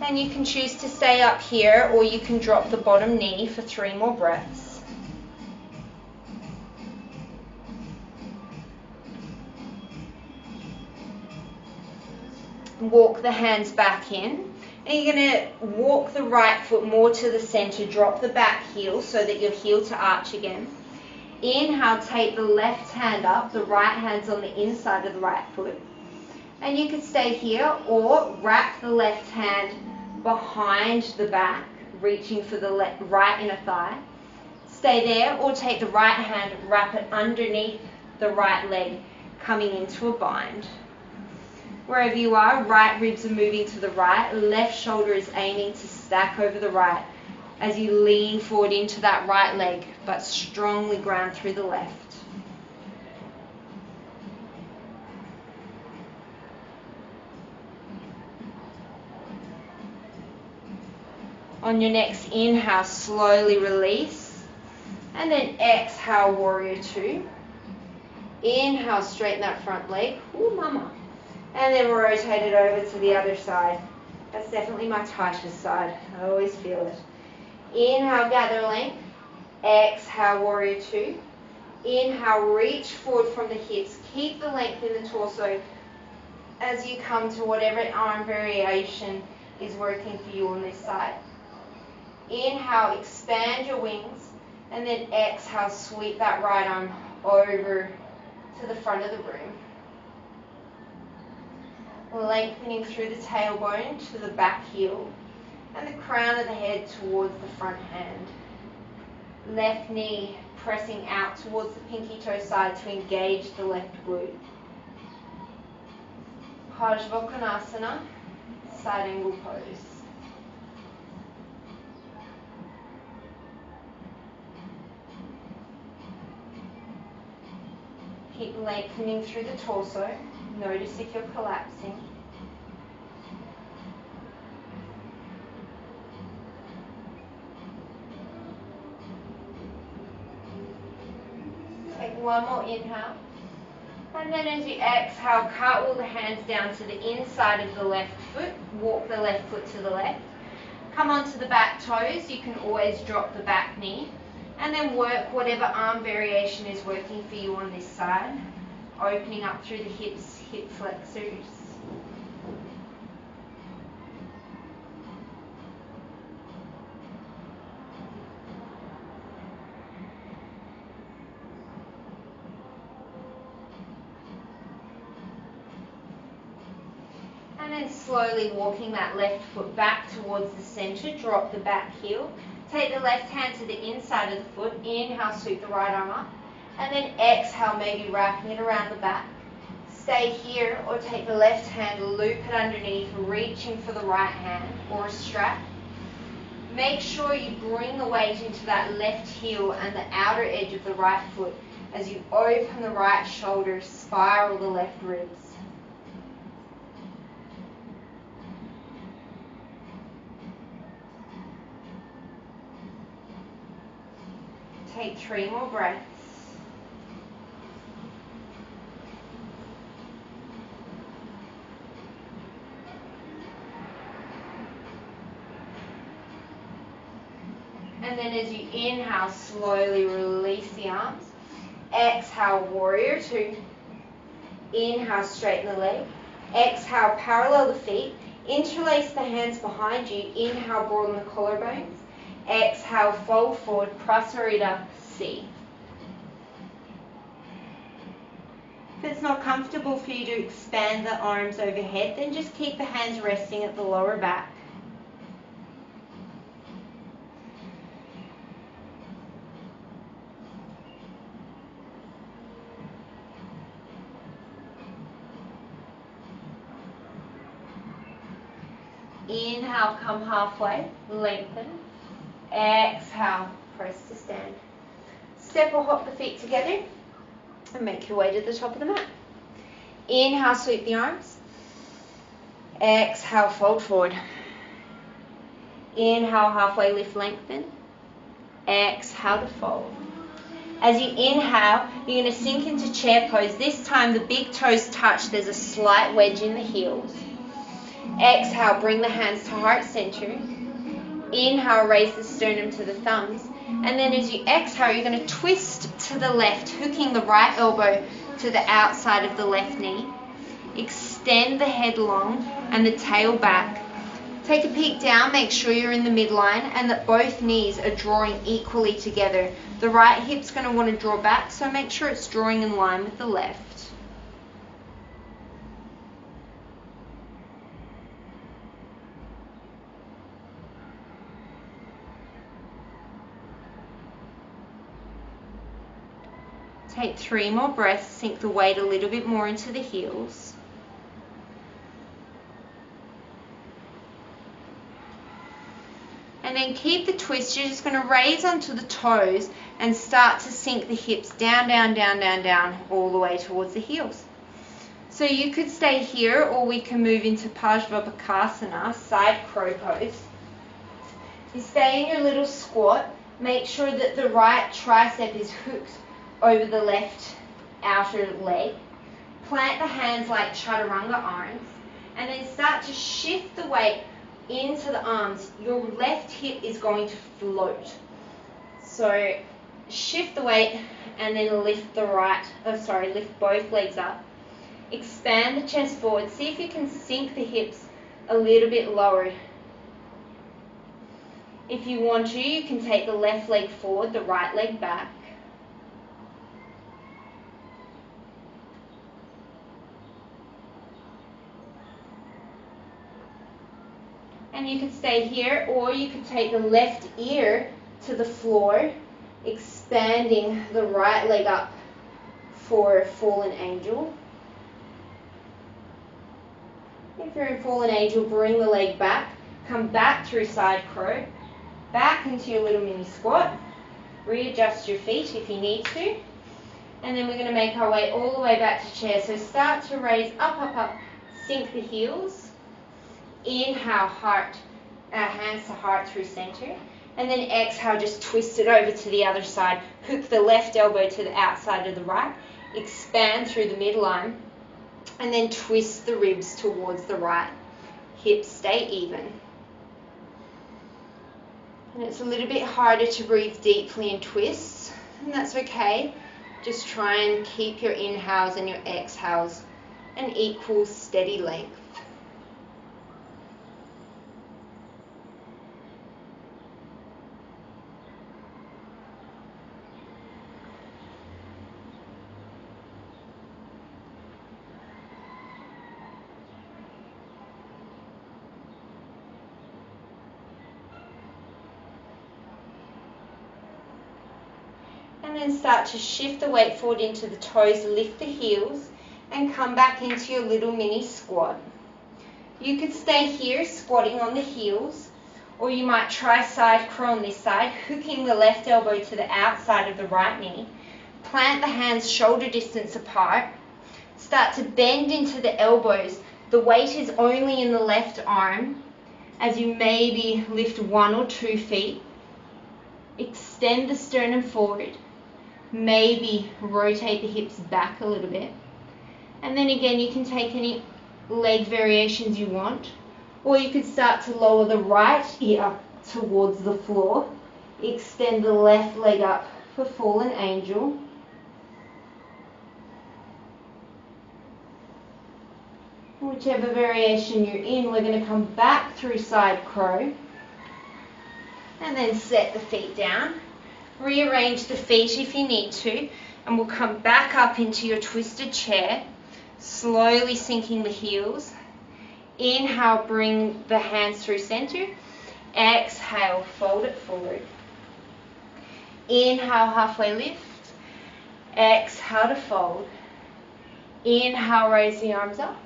And you can choose to stay up here, or you can drop the bottom knee for 3 more breaths. Walk the hands back in. And you're going to walk the right foot more to the center. Drop the back heel so that your heel to arch again. Inhale, take the left hand up. The right hand's on the inside of the right foot. And you could stay here or wrap the left hand behind the back, reaching for the right inner thigh. Stay there, or take the right hand, wrap it underneath the right leg, coming into a bind. Wherever you are, right ribs are moving to the right, left shoulder is aiming to stack over the right as you lean forward into that right leg, but strongly ground through the left. On your next inhale, slowly release. And then exhale, warrior two. Inhale, straighten that front leg. Ooh, mama. And then rotate it over to the other side. That's definitely my tightest side. I always feel it. Inhale, gather length. Exhale, warrior two. Inhale, reach forward from the hips. Keep the length in the torso as you come to whatever arm variation is working for you on this side. Inhale, expand your wings, and then exhale, sweep that right arm over to the front of the room. Lengthening through the tailbone to the back heel, and the crown of the head towards the front hand. Left knee pressing out towards the pinky toe side to engage the left glute. Asana, side angle pose. Keep lengthening through the torso. Notice if you're collapsing. Take one more inhale. And then as you exhale, cartwheel the hands down to the inside of the left foot. Walk the left foot to the left. Come onto the back toes. You can always drop the back knee. And then work whatever arm variation is working for you on this side. Opening up through the hips, hip flexors. And then slowly walking that left foot back towards the center. Drop the back heel. Take the left hand to the inside of the foot. Inhale, sweep the right arm up. And then exhale, maybe wrapping it around the back. Stay here, or take the left hand, loop it underneath, reaching for the right hand or a strap. Make sure you bring the weight into that left heel and the outer edge of the right foot as you open the right shoulder, spiral the left ribs. Take 3 more breaths. And then as you inhale, slowly release the arms. Exhale, warrior two. Inhale, straighten the leg. Exhale, parallel the feet. Interlace the hands behind you. Inhale, broaden the collarbones. Exhale, fold forward, Prasarita, C. If it's not comfortable for you to expand the arms overhead, then just keep the hands resting at the lower back. Inhale, come halfway, lengthen. Exhale, press to stand. Step or hop the feet together and make your way to the top of the mat. Inhale, sweep the arms. Exhale, fold forward. Inhale, halfway lift, lengthen. Exhale to fold. As you inhale, you're going to sink into chair pose. This time the big toes touch. There's a slight wedge in the heels. Exhale, bring the hands to heart center. Inhale, raise the sternum to the thumbs. And then as you exhale, you're going to twist to the left, hooking the right elbow to the outside of the left knee. Extend the head long and the tail back. Take a peek down, make sure you're in the midline and that both knees are drawing equally together. The right hip's going to want to draw back, so make sure it's drawing in line with the left. Take 3 more breaths, sink the weight a little bit more into the heels. And then keep the twist. You're just going to raise onto the toes and start to sink the hips down, down, down, down, down, all the way towards the heels. So you could stay here, or we can move into Padatan, side crow pose. You stay in your little squat. Make sure that the right tricep is hooked over the left outer leg. Plant the hands like chaturanga arms, and then start to shift the weight into the arms. Your left hip is going to float. So shift the weight and then lift lift both legs up. Expand the chest forward. See if you can sink the hips a little bit lower. If you want to, you can take the left leg forward, the right leg back. And you could stay here, or you could take the left ear to the floor, expanding the right leg up for fallen angel. If you're in fallen angel, bring the leg back, come back through side crow, back into your little mini squat, readjust your feet if you need to, and then we're going to make our way all the way back to chair. So start to raise up, up, up, sink the heels. Inhale, heart, hands to heart through center. And then exhale, just twist it over to the other side. Hook the left elbow to the outside of the right. Expand through the midline. And then twist the ribs towards the right. Hips stay even. And it's a little bit harder to breathe deeply in twists. And that's okay. Just try and keep your inhales and your exhales an equal, steady length. And then start to shift the weight forward into the toes, lift the heels, and come back into your little mini squat. You could stay here, squatting on the heels, or you might try side crow on this side, hooking the left elbow to the outside of the right knee. Plant the hands shoulder distance apart. Start to bend into the elbows. The weight is only in the left arm, as you maybe lift 1 or 2 feet. Extend the sternum forward. Maybe rotate the hips back a little bit. And then again, you can take any leg variations you want. Or you could start to lower the right ear towards the floor. Extend the left leg up for fallen angel. Whichever variation you're in, we're going to come back through side crow. And then set the feet down. Rearrange the feet if you need to, and we'll come back up into your twisted chair, slowly sinking the heels. Inhale, bring the hands through center. Exhale, fold it forward. Inhale, halfway lift. Exhale to fold. Inhale, raise the arms up.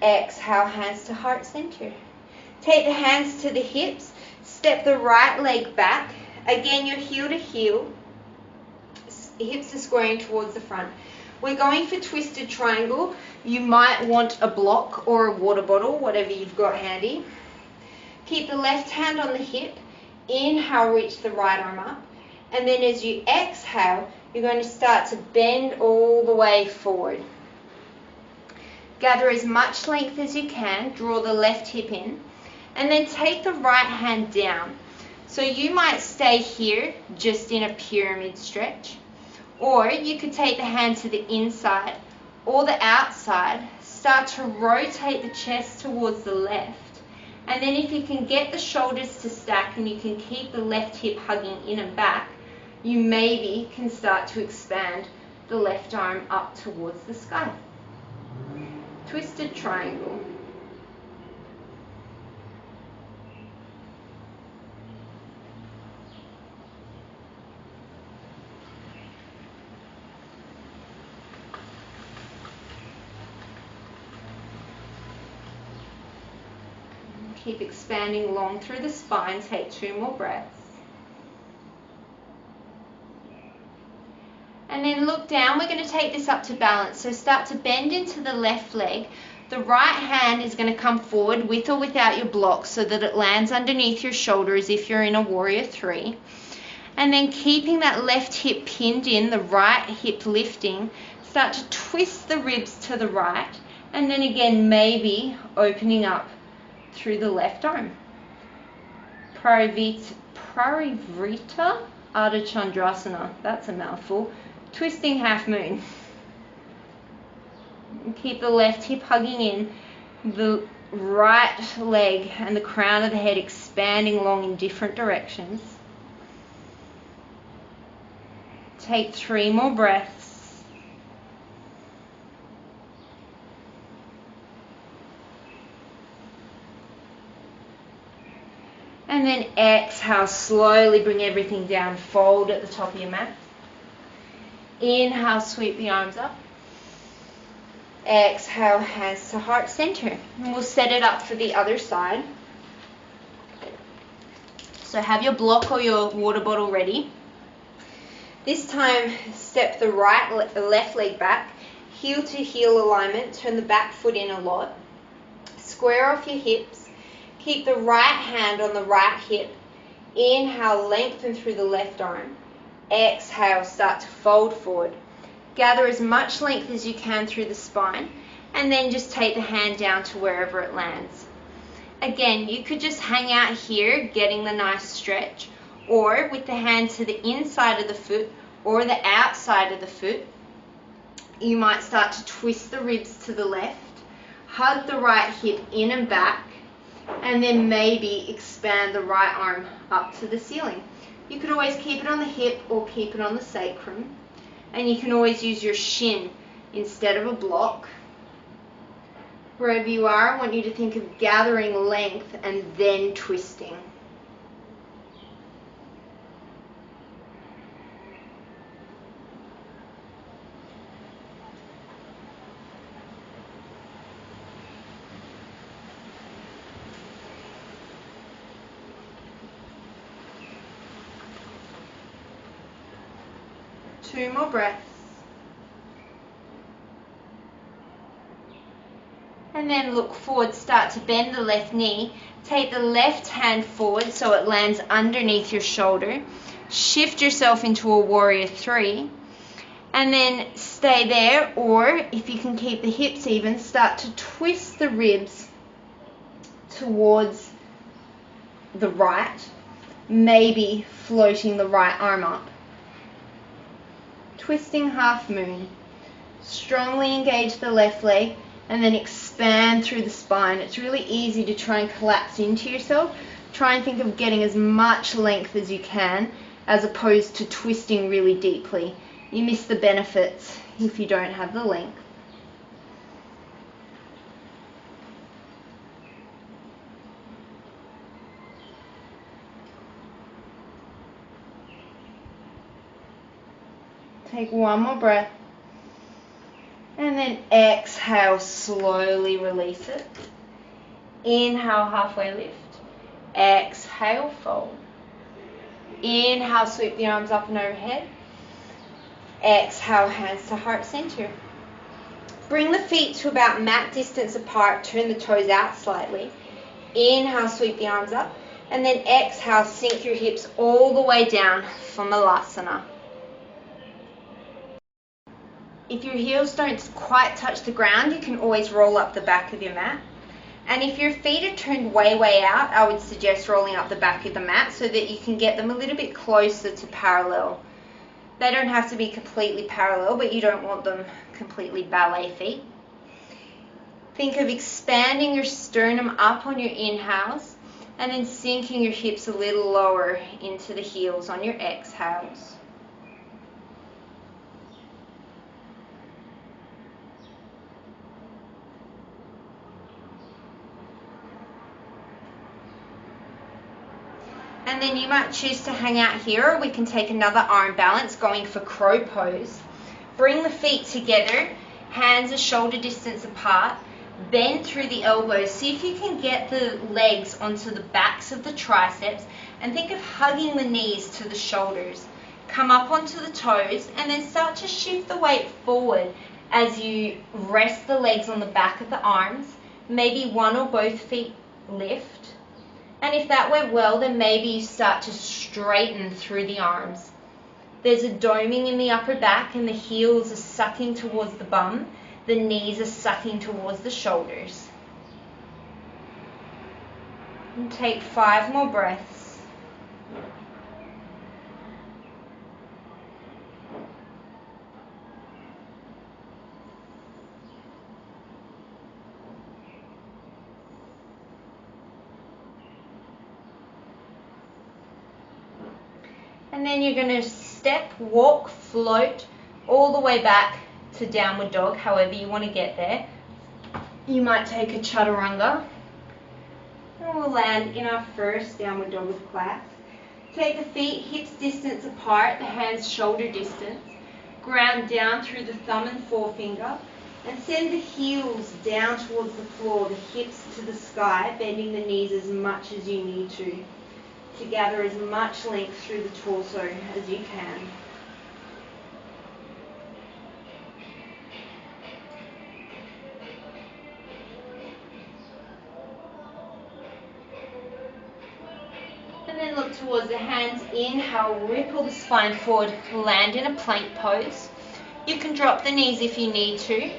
Exhale, hands to heart center. Take the hands to the hips. Step the right leg back. Again, you're heel to heel. Hips are squaring towards the front. We're going for twisted triangle. You might want a block or a water bottle, whatever you've got handy. Keep the left hand on the hip. Inhale, reach the right arm up. And then as you exhale, you're going to start to bend all the way forward. Gather as much length as you can. Draw the left hip in. And then take the right hand down. So you might stay here just in a pyramid stretch. Or you could take the hand to the inside or the outside. start to rotate the chest towards the left. And then if you can get the shoulders to stack and you can keep the left hip hugging in and back, you maybe can start to expand the left arm up towards the sky. Twisted triangle. Keep expanding long through the spine. Take 2 more breaths. And then look down. We're going to take this up to balance. So start to bend into the left leg. The right hand is going to come forward with or without your block so that it lands underneath your shoulder as if you're in a warrior 3. And then keeping that left hip pinned in, the right hip lifting, start to twist the ribs to the right. And then again, maybe opening up through the left arm. Prasarita Ardha, that's a mouthful. Twisting half moon. And keep the left hip hugging in, the right leg and the crown of the head expanding long in different directions. Take 3 more breaths. And then exhale, slowly bring everything down, fold at the top of your mat. Inhale, sweep the arms up. Exhale, hands to heart center. And we'll set it up for the other side. So have your block or your water bottle ready. This time, step the left leg back, heel to heel alignment, turn the back foot in a lot. Square off your hips. Keep the right hand on the right hip. Inhale, lengthen through the left arm. Exhale, start to fold forward. Gather as much length as you can through the spine, and then just take the hand down to wherever it lands. Again, you could just hang out here, getting the nice stretch, or with the hand to the inside of the foot or the outside of the foot, you might start to twist the ribs to the left, hug the right hip in and back, and then maybe expand the right arm up to the ceiling. You could always keep it on the hip or keep it on the sacrum. And you can always use your shin instead of a block. Wherever you are, I want you to think of gathering length and then twisting. Two more breaths. And then look forward, start to bend the left knee. Take the left hand forward so it lands underneath your shoulder. Shift yourself into a warrior 3. And then stay there, or if you can keep the hips even, start to twist the ribs towards the right, maybe floating the right arm up. Twisting half moon. Strongly engage the left leg and then expand through the spine. It's really easy to try and collapse into yourself. Try and think of getting as much length as you can as opposed to twisting really deeply. You miss the benefits if you don't have the length. Take one more breath. And then exhale, slowly release it. Inhale, halfway lift. Exhale, fold. Inhale, sweep the arms up and overhead. Exhale, hands to heart center. Bring the feet to about mat distance apart. Turn the toes out slightly. Inhale, sweep the arms up. And then exhale, sink your hips all the way down for Malasana. If your heels don't quite touch the ground, you can always roll up the back of your mat. And if your feet are turned way out, I would suggest rolling up the back of the mat so that you can get them a little bit closer to parallel. They don't have to be completely parallel, but you don't want them completely ballet feet. Think of expanding your sternum up on your inhales and then sinking your hips a little lower into the heels on your exhales. And then you might choose to hang out here, or we can take another arm balance going for crow pose. Bring the feet together, hands are shoulder distance apart, bend through the elbows. See if you can get the legs onto the backs of the triceps and think of hugging the knees to the shoulders. Come up onto the toes and then start to shift the weight forward as you rest the legs on the back of the arms. Maybe one or both feet lift. And if that went well, then maybe you start to straighten through the arms. There's a doming in the upper back and the heels are sucking towards the bum. The knees are sucking towards the shoulders. And take 5 more breaths. And then you're going to step, walk, float all the way back to downward dog, however you want to get there. You might take a chaturanga. And we'll land in our first downward dog with clasp. Take the feet hips distance apart, the hands shoulder distance. Ground down through the thumb and forefinger. And send the heels down towards the floor, the hips to the sky, bending the knees as much as you need to gather as much length through the torso as you can. And then look towards the hands. Inhale, ripple the spine forward, land in a plank pose. You can drop the knees if you need to.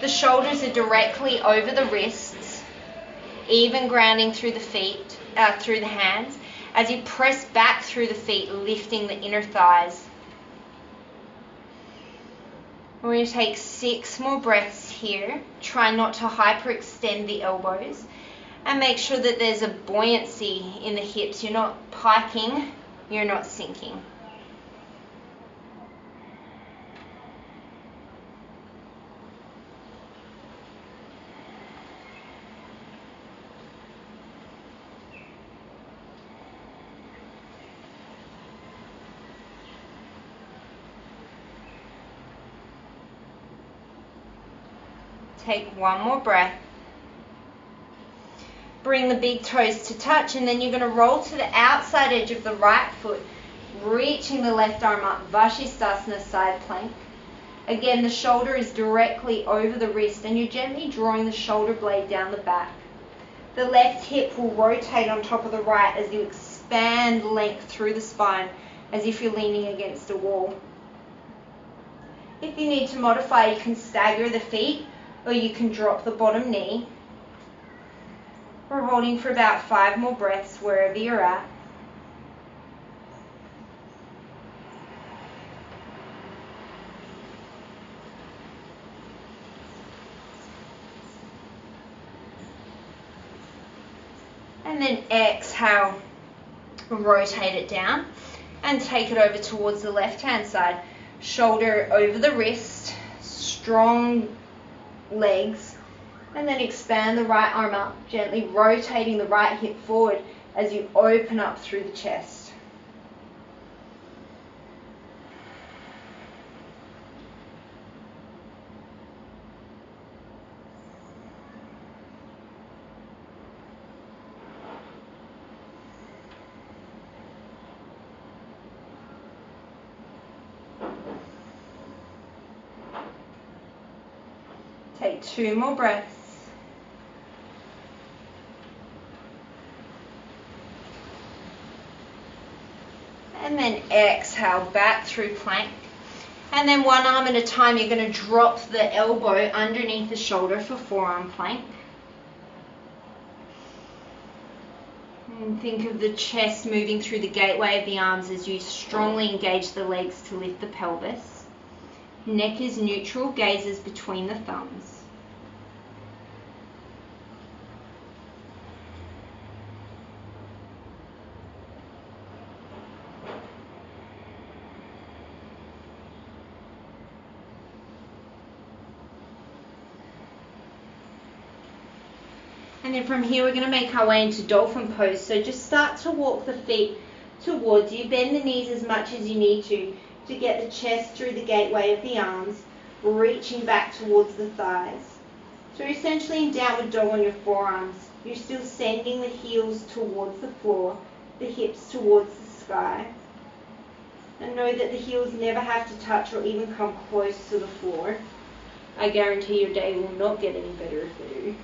The shoulders are directly over the wrists, even grounding through the feet, through the hands, as you press back through the feet, lifting the inner thighs. We're going to take 6 more breaths here. Try not to hyperextend the elbows. And make sure that there's a buoyancy in the hips. You're not piking, you're not sinking. Take 1 more breath. Bring the big toes to touch, and then you're going to roll to the outside edge of the right foot, reaching the left arm up, Vashisthasana side plank. Again, the shoulder is directly over the wrist, and you're gently drawing the shoulder blade down the back. The left hip will rotate on top of the right as you expand length through the spine, as if you're leaning against a wall. If you need to modify, you can stagger the feet, or you can drop the bottom knee. We're holding for about 5 more breaths wherever you're at. And then exhale, rotate it down and take it over towards the left-hand side. Shoulder over the wrist, strong legs, and then expand the right arm up, gently rotating the right hip forward as you open up through the chest. Take 2 more breaths. And then exhale back through plank. And then 1 arm at a time, you're going to drop the elbow underneath the shoulder for forearm plank. And think of the chest moving through the gateway of the arms as you strongly engage the legs to lift the pelvis. Neck is neutral, gaze is between the thumbs. And then from here we're going to make our way into Dolphin Pose. So just start to walk the feet towards you. Bend the knees as much as you need to get the chest through the gateway of the arms, reaching back towards the thighs. So you're essentially in downward dog on your forearms. You're still sending the heels towards the floor, the hips towards the sky. And know that the heels never have to touch or even come close to the floor. I guarantee your day will not get any better if they do.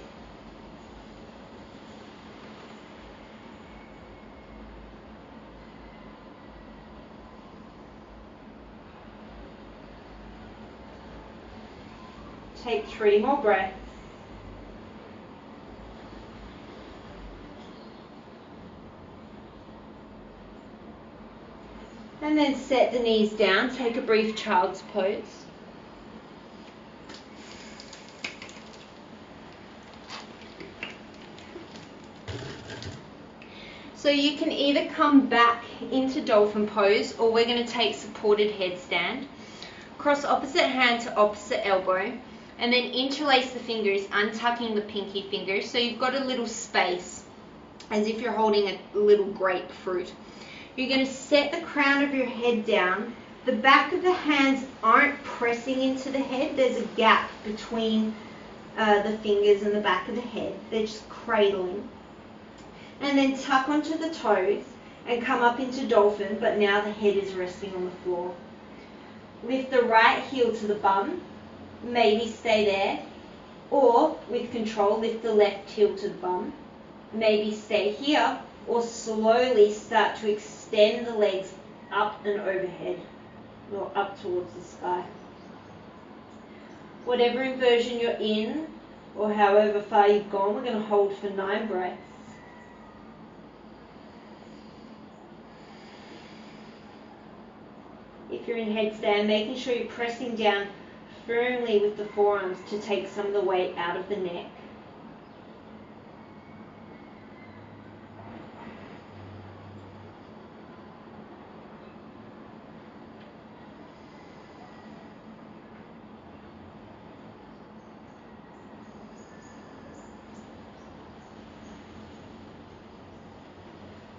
Take 3 more breaths. And then set the knees down. Take a brief child's pose. So you can either come back into Dolphin Pose, or we're going to take supported headstand. Cross opposite hand to opposite elbow, and then interlace the fingers, untucking the pinky fingers. So you've got a little space, as if you're holding a little grapefruit. You're going to set the crown of your head down. The back of the hands aren't pressing into the head. There's a gap between the fingers and the back of the head. They're just cradling. And then tuck onto the toes and come up into Dolphin, but now the head is resting on the floor. Lift the right heel to the bum. Maybe stay there. Or, with control, lift the left heel to the bum. Maybe stay here, or slowly start to extend the legs up and overhead, or up towards the sky. Whatever inversion you're in, or however far you've gone, we're going to hold for 9 breaths. If you're in headstand, making sure you're pressing down firmly with the forearms to take some of the weight out of the neck.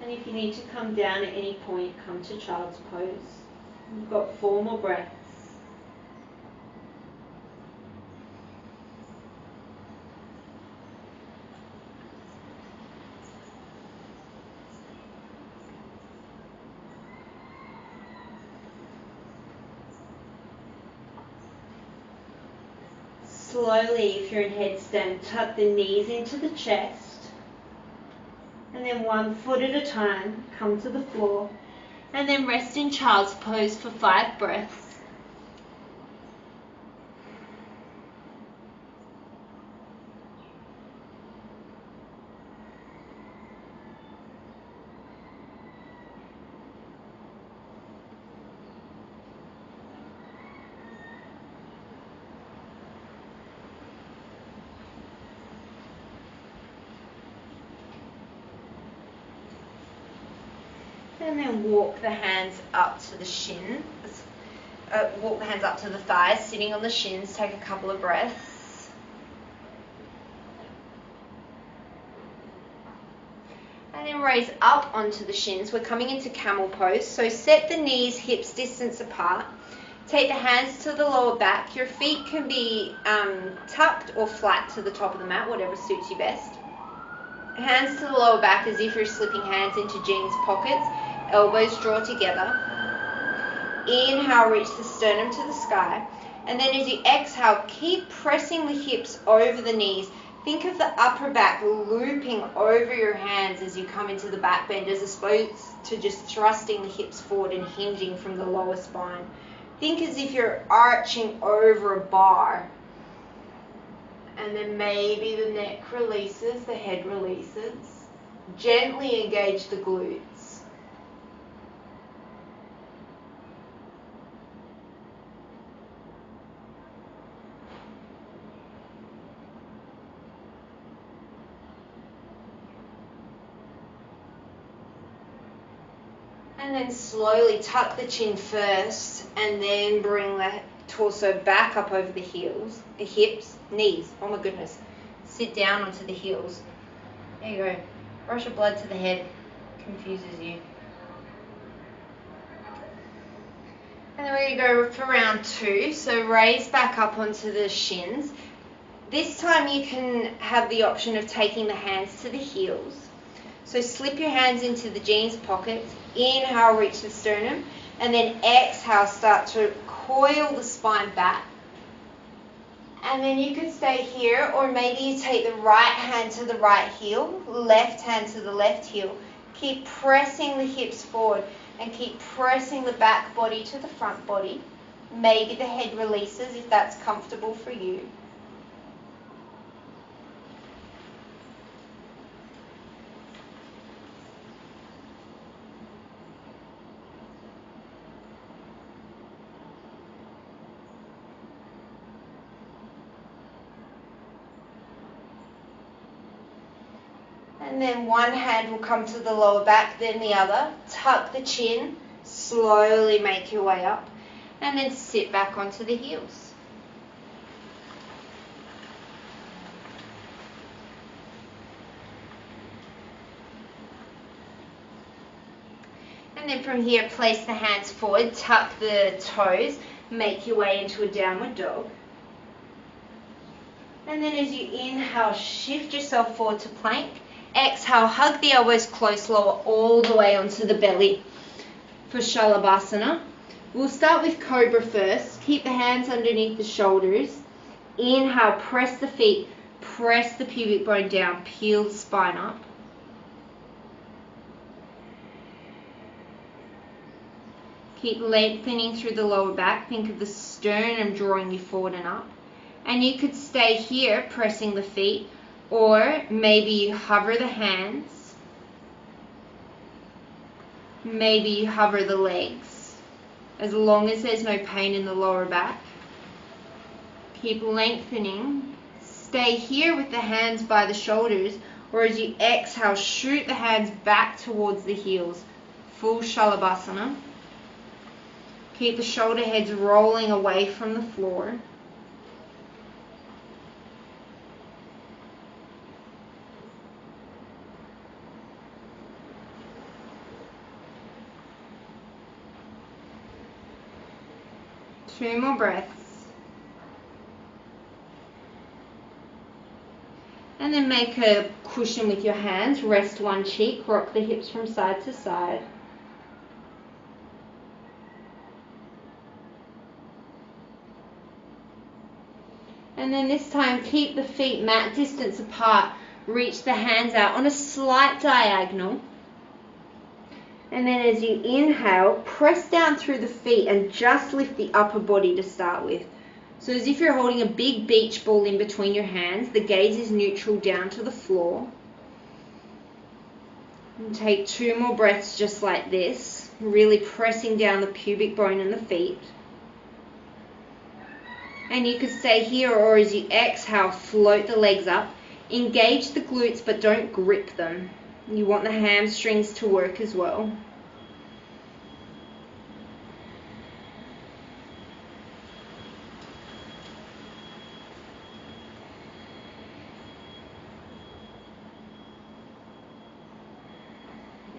And if you need to come down at any point, come to Child's Pose. We've got 4 more breaths. Slowly, if you're in headstand, tuck the knees into the chest. And then 1 foot at a time, come to the floor. And then rest in Child's Pose for 5 breaths. And then walk the hands up to the shins. Walk the hands up to the thighs, sitting on the shins. Take a couple of breaths. And then raise up onto the shins. We're coming into Camel Pose. So set the knees, hips distance apart. Take the hands to the lower back. Your feet can be tucked or flat to the top of the mat, whatever suits you best. Hands to the lower back as if you're slipping hands into jeans pockets. Elbows draw together. Inhale, reach the sternum to the sky. And then as you exhale, keep pressing the hips over the knees. Think of the upper back looping over your hands as you come into the back bend, as opposed to just thrusting the hips forward and hinging from the lower spine. Think as if you're arching over a bar. And then maybe the neck releases, the head releases. Gently engage the glutes. And then slowly tuck the chin first, and then bring the torso back up over the heels, the hips, knees. Oh my goodness. Sit down onto the heels. There you go. Rush of blood to the head confuses you. And then we're going to go for round 2. So raise back up onto the shins. This time you can have the option of taking the hands to the heels. So slip your hands into the jeans pockets. Inhale, reach the sternum. And then exhale, start to coil the spine back. And then you could stay here, or maybe you take the right hand to the right heel, left hand to the left heel. Keep pressing the hips forward and keep pressing the back body to the front body. Maybe the head releases if that's comfortable for you. And then one hand will come to the lower back, then the other. Tuck the chin, slowly make your way up, and then sit back onto the heels. And then from here, place the hands forward, tuck the toes, make your way into a downward dog. And then as you inhale, shift yourself forward to plank. Exhale, hug the elbows close, lower all the way onto the belly for Shalabhasana. We'll start with Cobra first. Keep the hands underneath the shoulders. Inhale, press the feet, press the pubic bone down, peel the spine up. Keep lengthening through the lower back. Think of the sternum drawing you forward and up. And you could stay here, pressing the feet, or maybe you hover the hands, maybe you hover the legs, as long as there's no pain in the lower back. Keep lengthening. Stay here with the hands by the shoulders, or as you exhale, shoot the hands back towards the heels. Full Shalabhasana. Keep the shoulder heads rolling away from the floor. Two more breaths. And then make a cushion with your hands. Rest one cheek. Rock the hips from side to side. And then this time, keep the feet mat distance apart. Reach the hands out on a slight diagonal. And then as you inhale, press down through the feet and just lift the upper body to start with. So as if you're holding a big beach ball in between your hands, the gaze is neutral down to the floor. And take 2 more breaths just like this, really pressing down the pubic bone and the feet. And you could stay here, or as you exhale, float the legs up. Engage the glutes, but don't grip them. You want the hamstrings to work as well.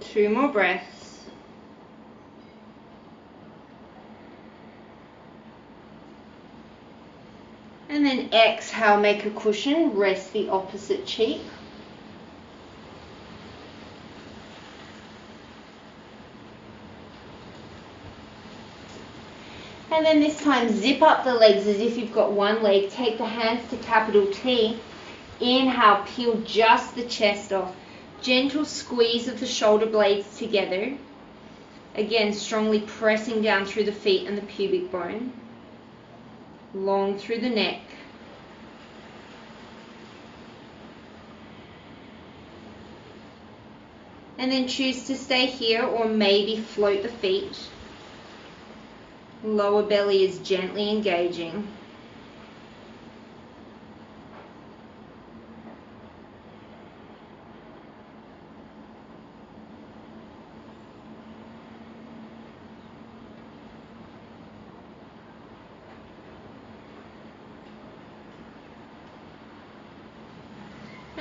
Two more breaths. And then exhale, make a cushion, rest the opposite cheek. And then this time, zip up the legs as if you've got one leg. Take the hands to capital T. Inhale, peel just the chest off. Gentle squeeze of the shoulder blades together. Again, strongly pressing down through the feet and the pubic bone. Long through the neck. And then choose to stay here, or maybe float the feet. Lower belly is gently engaging.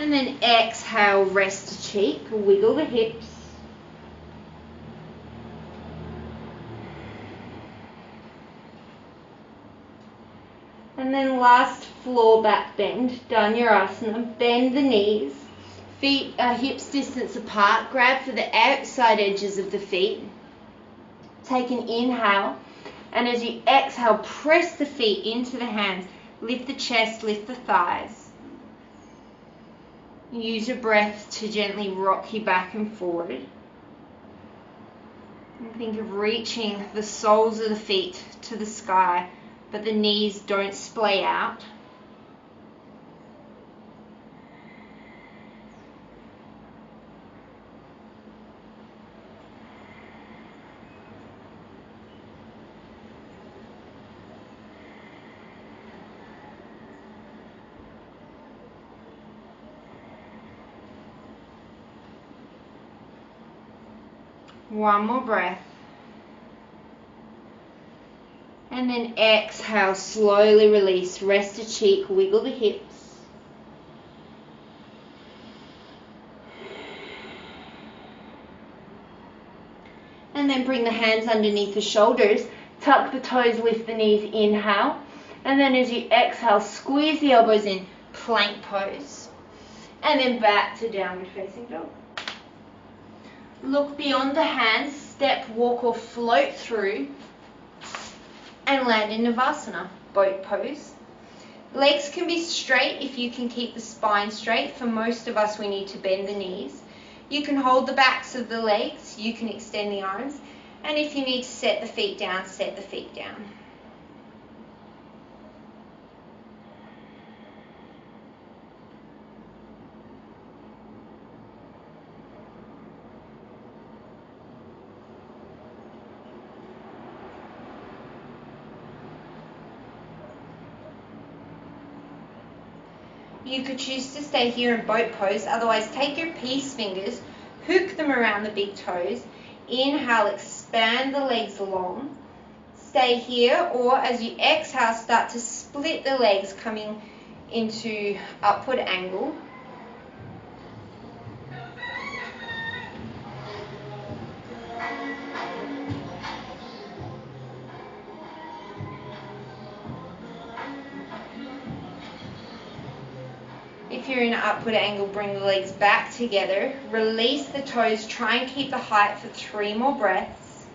And then exhale, rest a cheek, wiggle the hips. And then last floor back bend, done your asana. Bend the knees, feet are hips distance apart. Grab for the outside edges of the feet. Take an inhale, and as you exhale, press the feet into the hands. Lift the chest, lift the thighs. Use your breath to gently rock you back and forward. And think of reaching the soles of the feet to the sky, but the knees don't splay out. One more breath. And then exhale, slowly release. Rest a cheek, wiggle the hips. And then bring the hands underneath the shoulders. Tuck the toes, lift the knees, inhale. And then as you exhale, squeeze the elbows in, plank pose. And then back to downward facing dog. Look beyond the hands, step, walk or float through and land in Navasana, boat pose. Legs can be straight if you can keep the spine straight. For most of us, we need to bend the knees. You can hold the backs of the legs, you can extend the arms, and if you need to set the feet down, set the feet down. You could choose to stay here in boat pose, otherwise take your peace fingers, hook them around the big toes, inhale, expand the legs long, stay here, or as you exhale, start to split the legs coming into upward angle. If you're in an upward angle, bring the legs back together. Release the toes. Try and keep the height for 3 more breaths.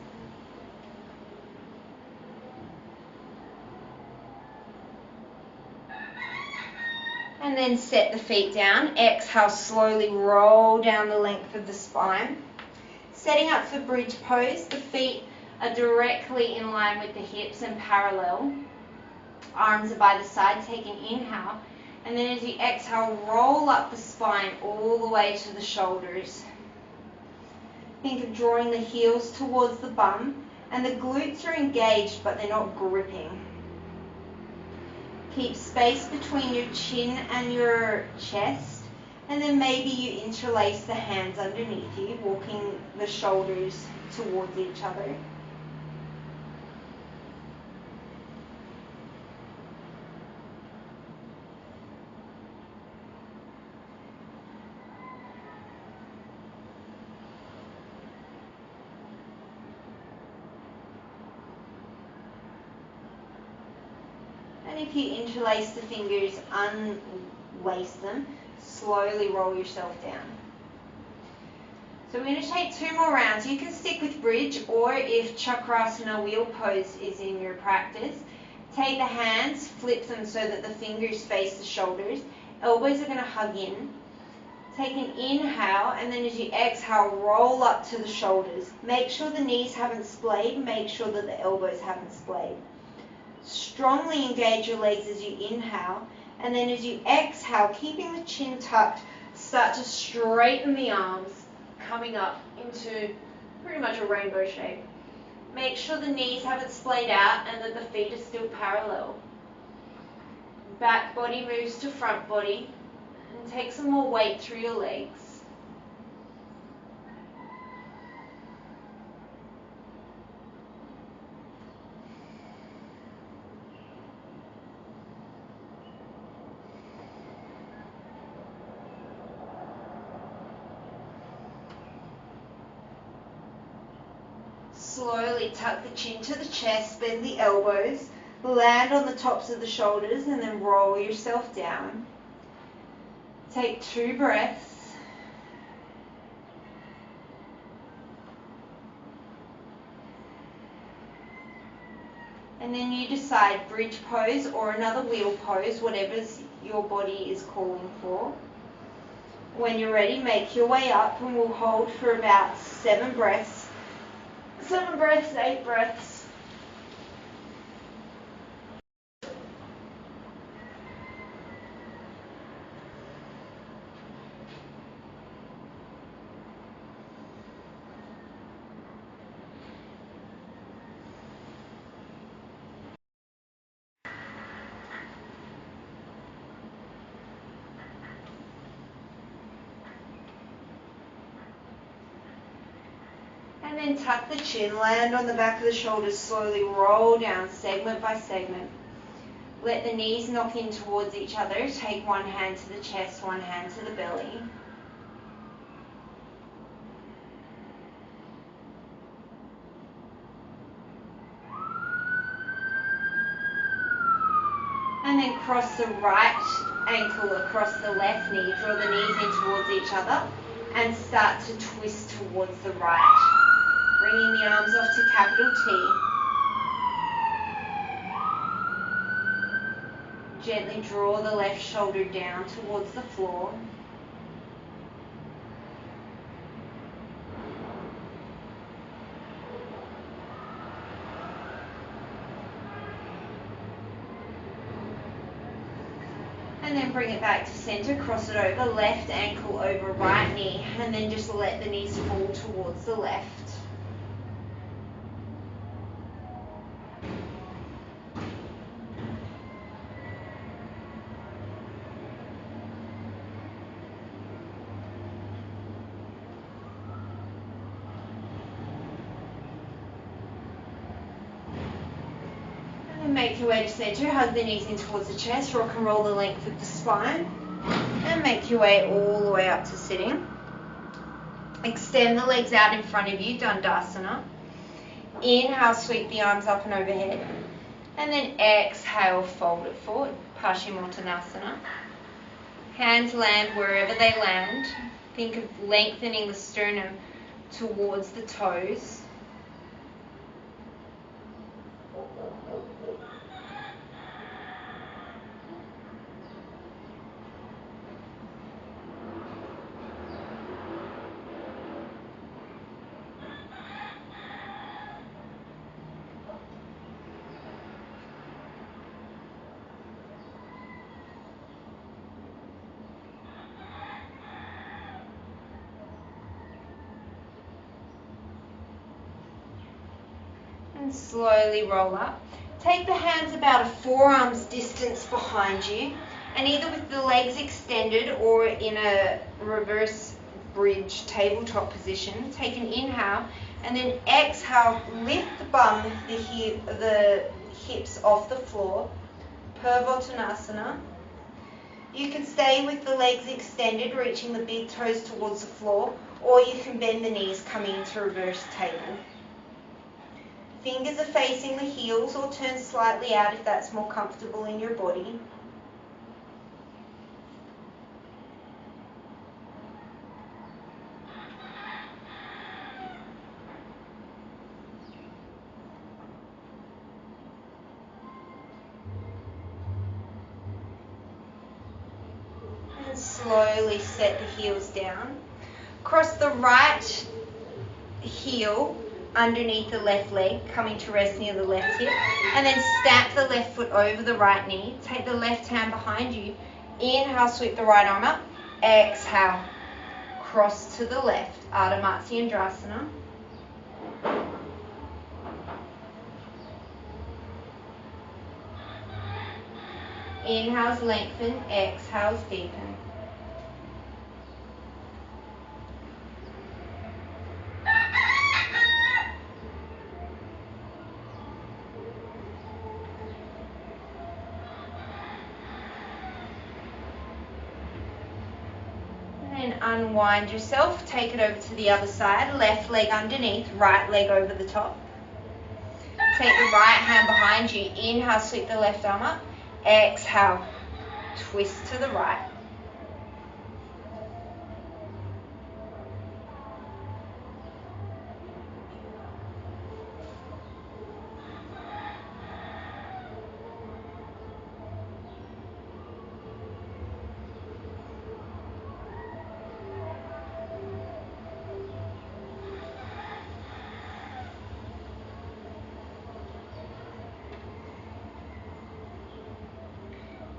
And then set the feet down. Exhale, slowly roll down the length of the spine. Setting up for bridge pose. The feet are directly in line with the hips and parallel. Arms are by the side. Take an inhale. And then as you exhale, roll up the spine all the way to the shoulders. Think of drawing the heels towards the bum, and the glutes are engaged, but they're not gripping. Keep space between your chin and your chest, and then maybe you interlace the hands underneath you, walking the shoulders towards each other. And if you interlace the fingers, unlace them, slowly roll yourself down. So we're going to take 2 more rounds. You can stick with bridge, or if Chakrasana wheel pose is in your practice, take the hands, flip them so that the fingers face the shoulders. Elbows are going to hug in. Take an inhale, and then as you exhale, roll up to the shoulders. Make sure the knees haven't splayed. Make sure that the elbows haven't splayed. Strongly engage your legs as you inhale, and then as you exhale, keeping the chin tucked, start to straighten the arms, coming up into pretty much a rainbow shape. Make sure the knees haven't splayed out and that the feet are still parallel. Back body moves to front body, and take some more weight through your legs. slowly tuck the chin to the chest, bend the elbows, land on the tops of the shoulders, and then roll yourself down. Take 2 breaths. And then you decide bridge pose or another wheel pose, whatever your body is calling for. When you're ready, make your way up, and we'll hold for about 7 breaths. 7 breaths, 8 breaths. And then tuck the chin, land on the back of the shoulders, slowly roll down segment by segment. Let the knees knock in towards each other. Take one hand to the chest, one hand to the belly. And then cross the right ankle across the left knee. Draw the knees in towards each other and start to twist towards the right. Bringing the arms off to capital T. Gently draw the left shoulder down towards the floor. And then bring it back to center, cross it over, left ankle over right knee, and then just let the knees fall towards the left. Make your way to center, hug the knees in towards the chest, rock and roll the length of the spine, and make your way all the way up to sitting. Extend the legs out in front of you, Dandasana. Inhale, sweep the arms up and overhead, and then exhale, fold it forward, Paschimottanasana. Hands land wherever they land. Think of lengthening the sternum towards the toes. And slowly roll up. Take the hands about a forearm's distance behind you, and either with the legs extended or in a reverse bridge tabletop position, take an inhale, and then exhale, lift the bum, the hips off the floor, Purvottanasana. You can stay with the legs extended, reaching the big toes towards the floor, or you can bend the knees, coming into reverse table. Fingers are facing the heels, or turn slightly out if that's more comfortable in your body. And slowly set the heels down. Cross the right heel underneath the left leg, coming to rest near the left hip, and then stack the left foot over the right knee. Take the left hand behind you. Inhale, sweep the right arm up. Exhale, cross to the left, Ardha Matsyendrasana. Inhales, lengthen. Exhales, deepen. Unwind yourself, take it over to the other side, left leg underneath, right leg over the top. Take the right hand behind you. Inhale, sweep the left arm up. Exhale, twist to the right.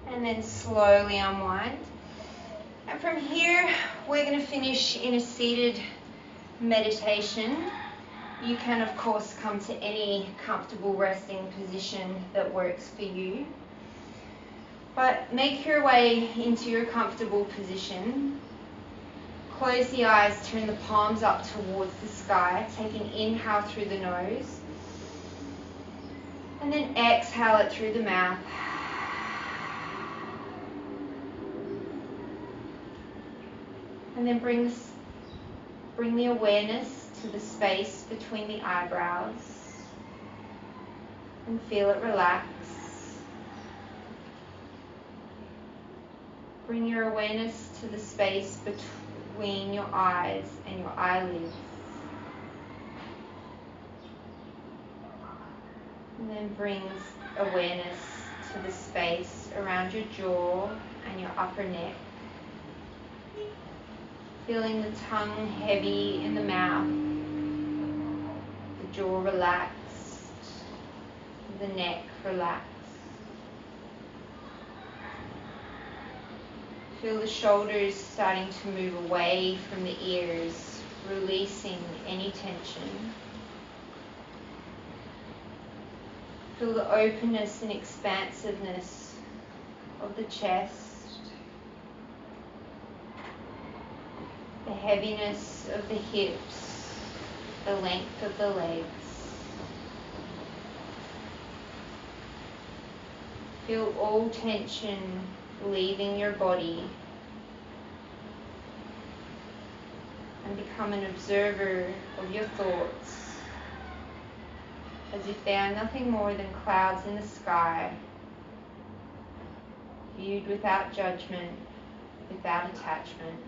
And then slowly unwind. And from here, we're going to finish in a seated meditation. You can, of course, come to any comfortable resting position that works for you. But make your way into your comfortable position. Close the eyes, turn the palms up towards the sky. Take an inhale through the nose. And then exhale it through the mouth. And then bring the awareness to the space between the eyebrows and feel it relax. Bring your awareness to the space between your eyes and your eyelids. And then bring awareness to the space around your jaw and your upper neck. Feeling the tongue heavy in the mouth, the jaw relaxed, the neck relaxed. Feel the shoulders starting to move away from the ears, releasing any tension. Feel the openness and expansiveness of the chest. The heaviness of the hips, the length of the legs. Feel all tension leaving your body and become an observer of your thoughts as if they are nothing more than clouds in the sky, viewed without judgment, without attachment.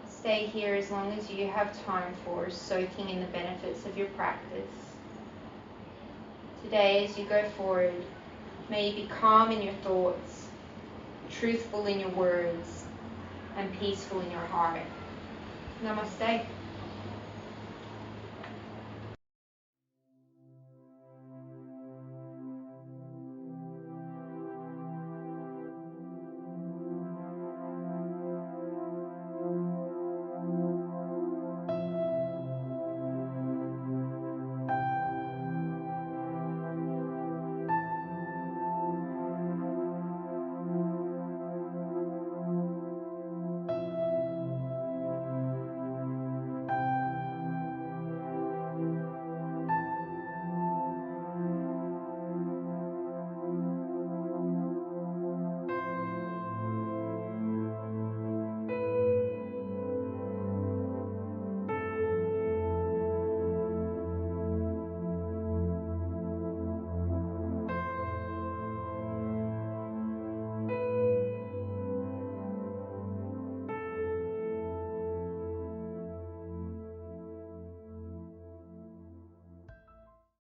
Stay here as long as you have time for, soaking in the benefits of your practice. Today, as you go forward, may you be calm in your thoughts, truthful in your words, and peaceful in your heart. Namaste.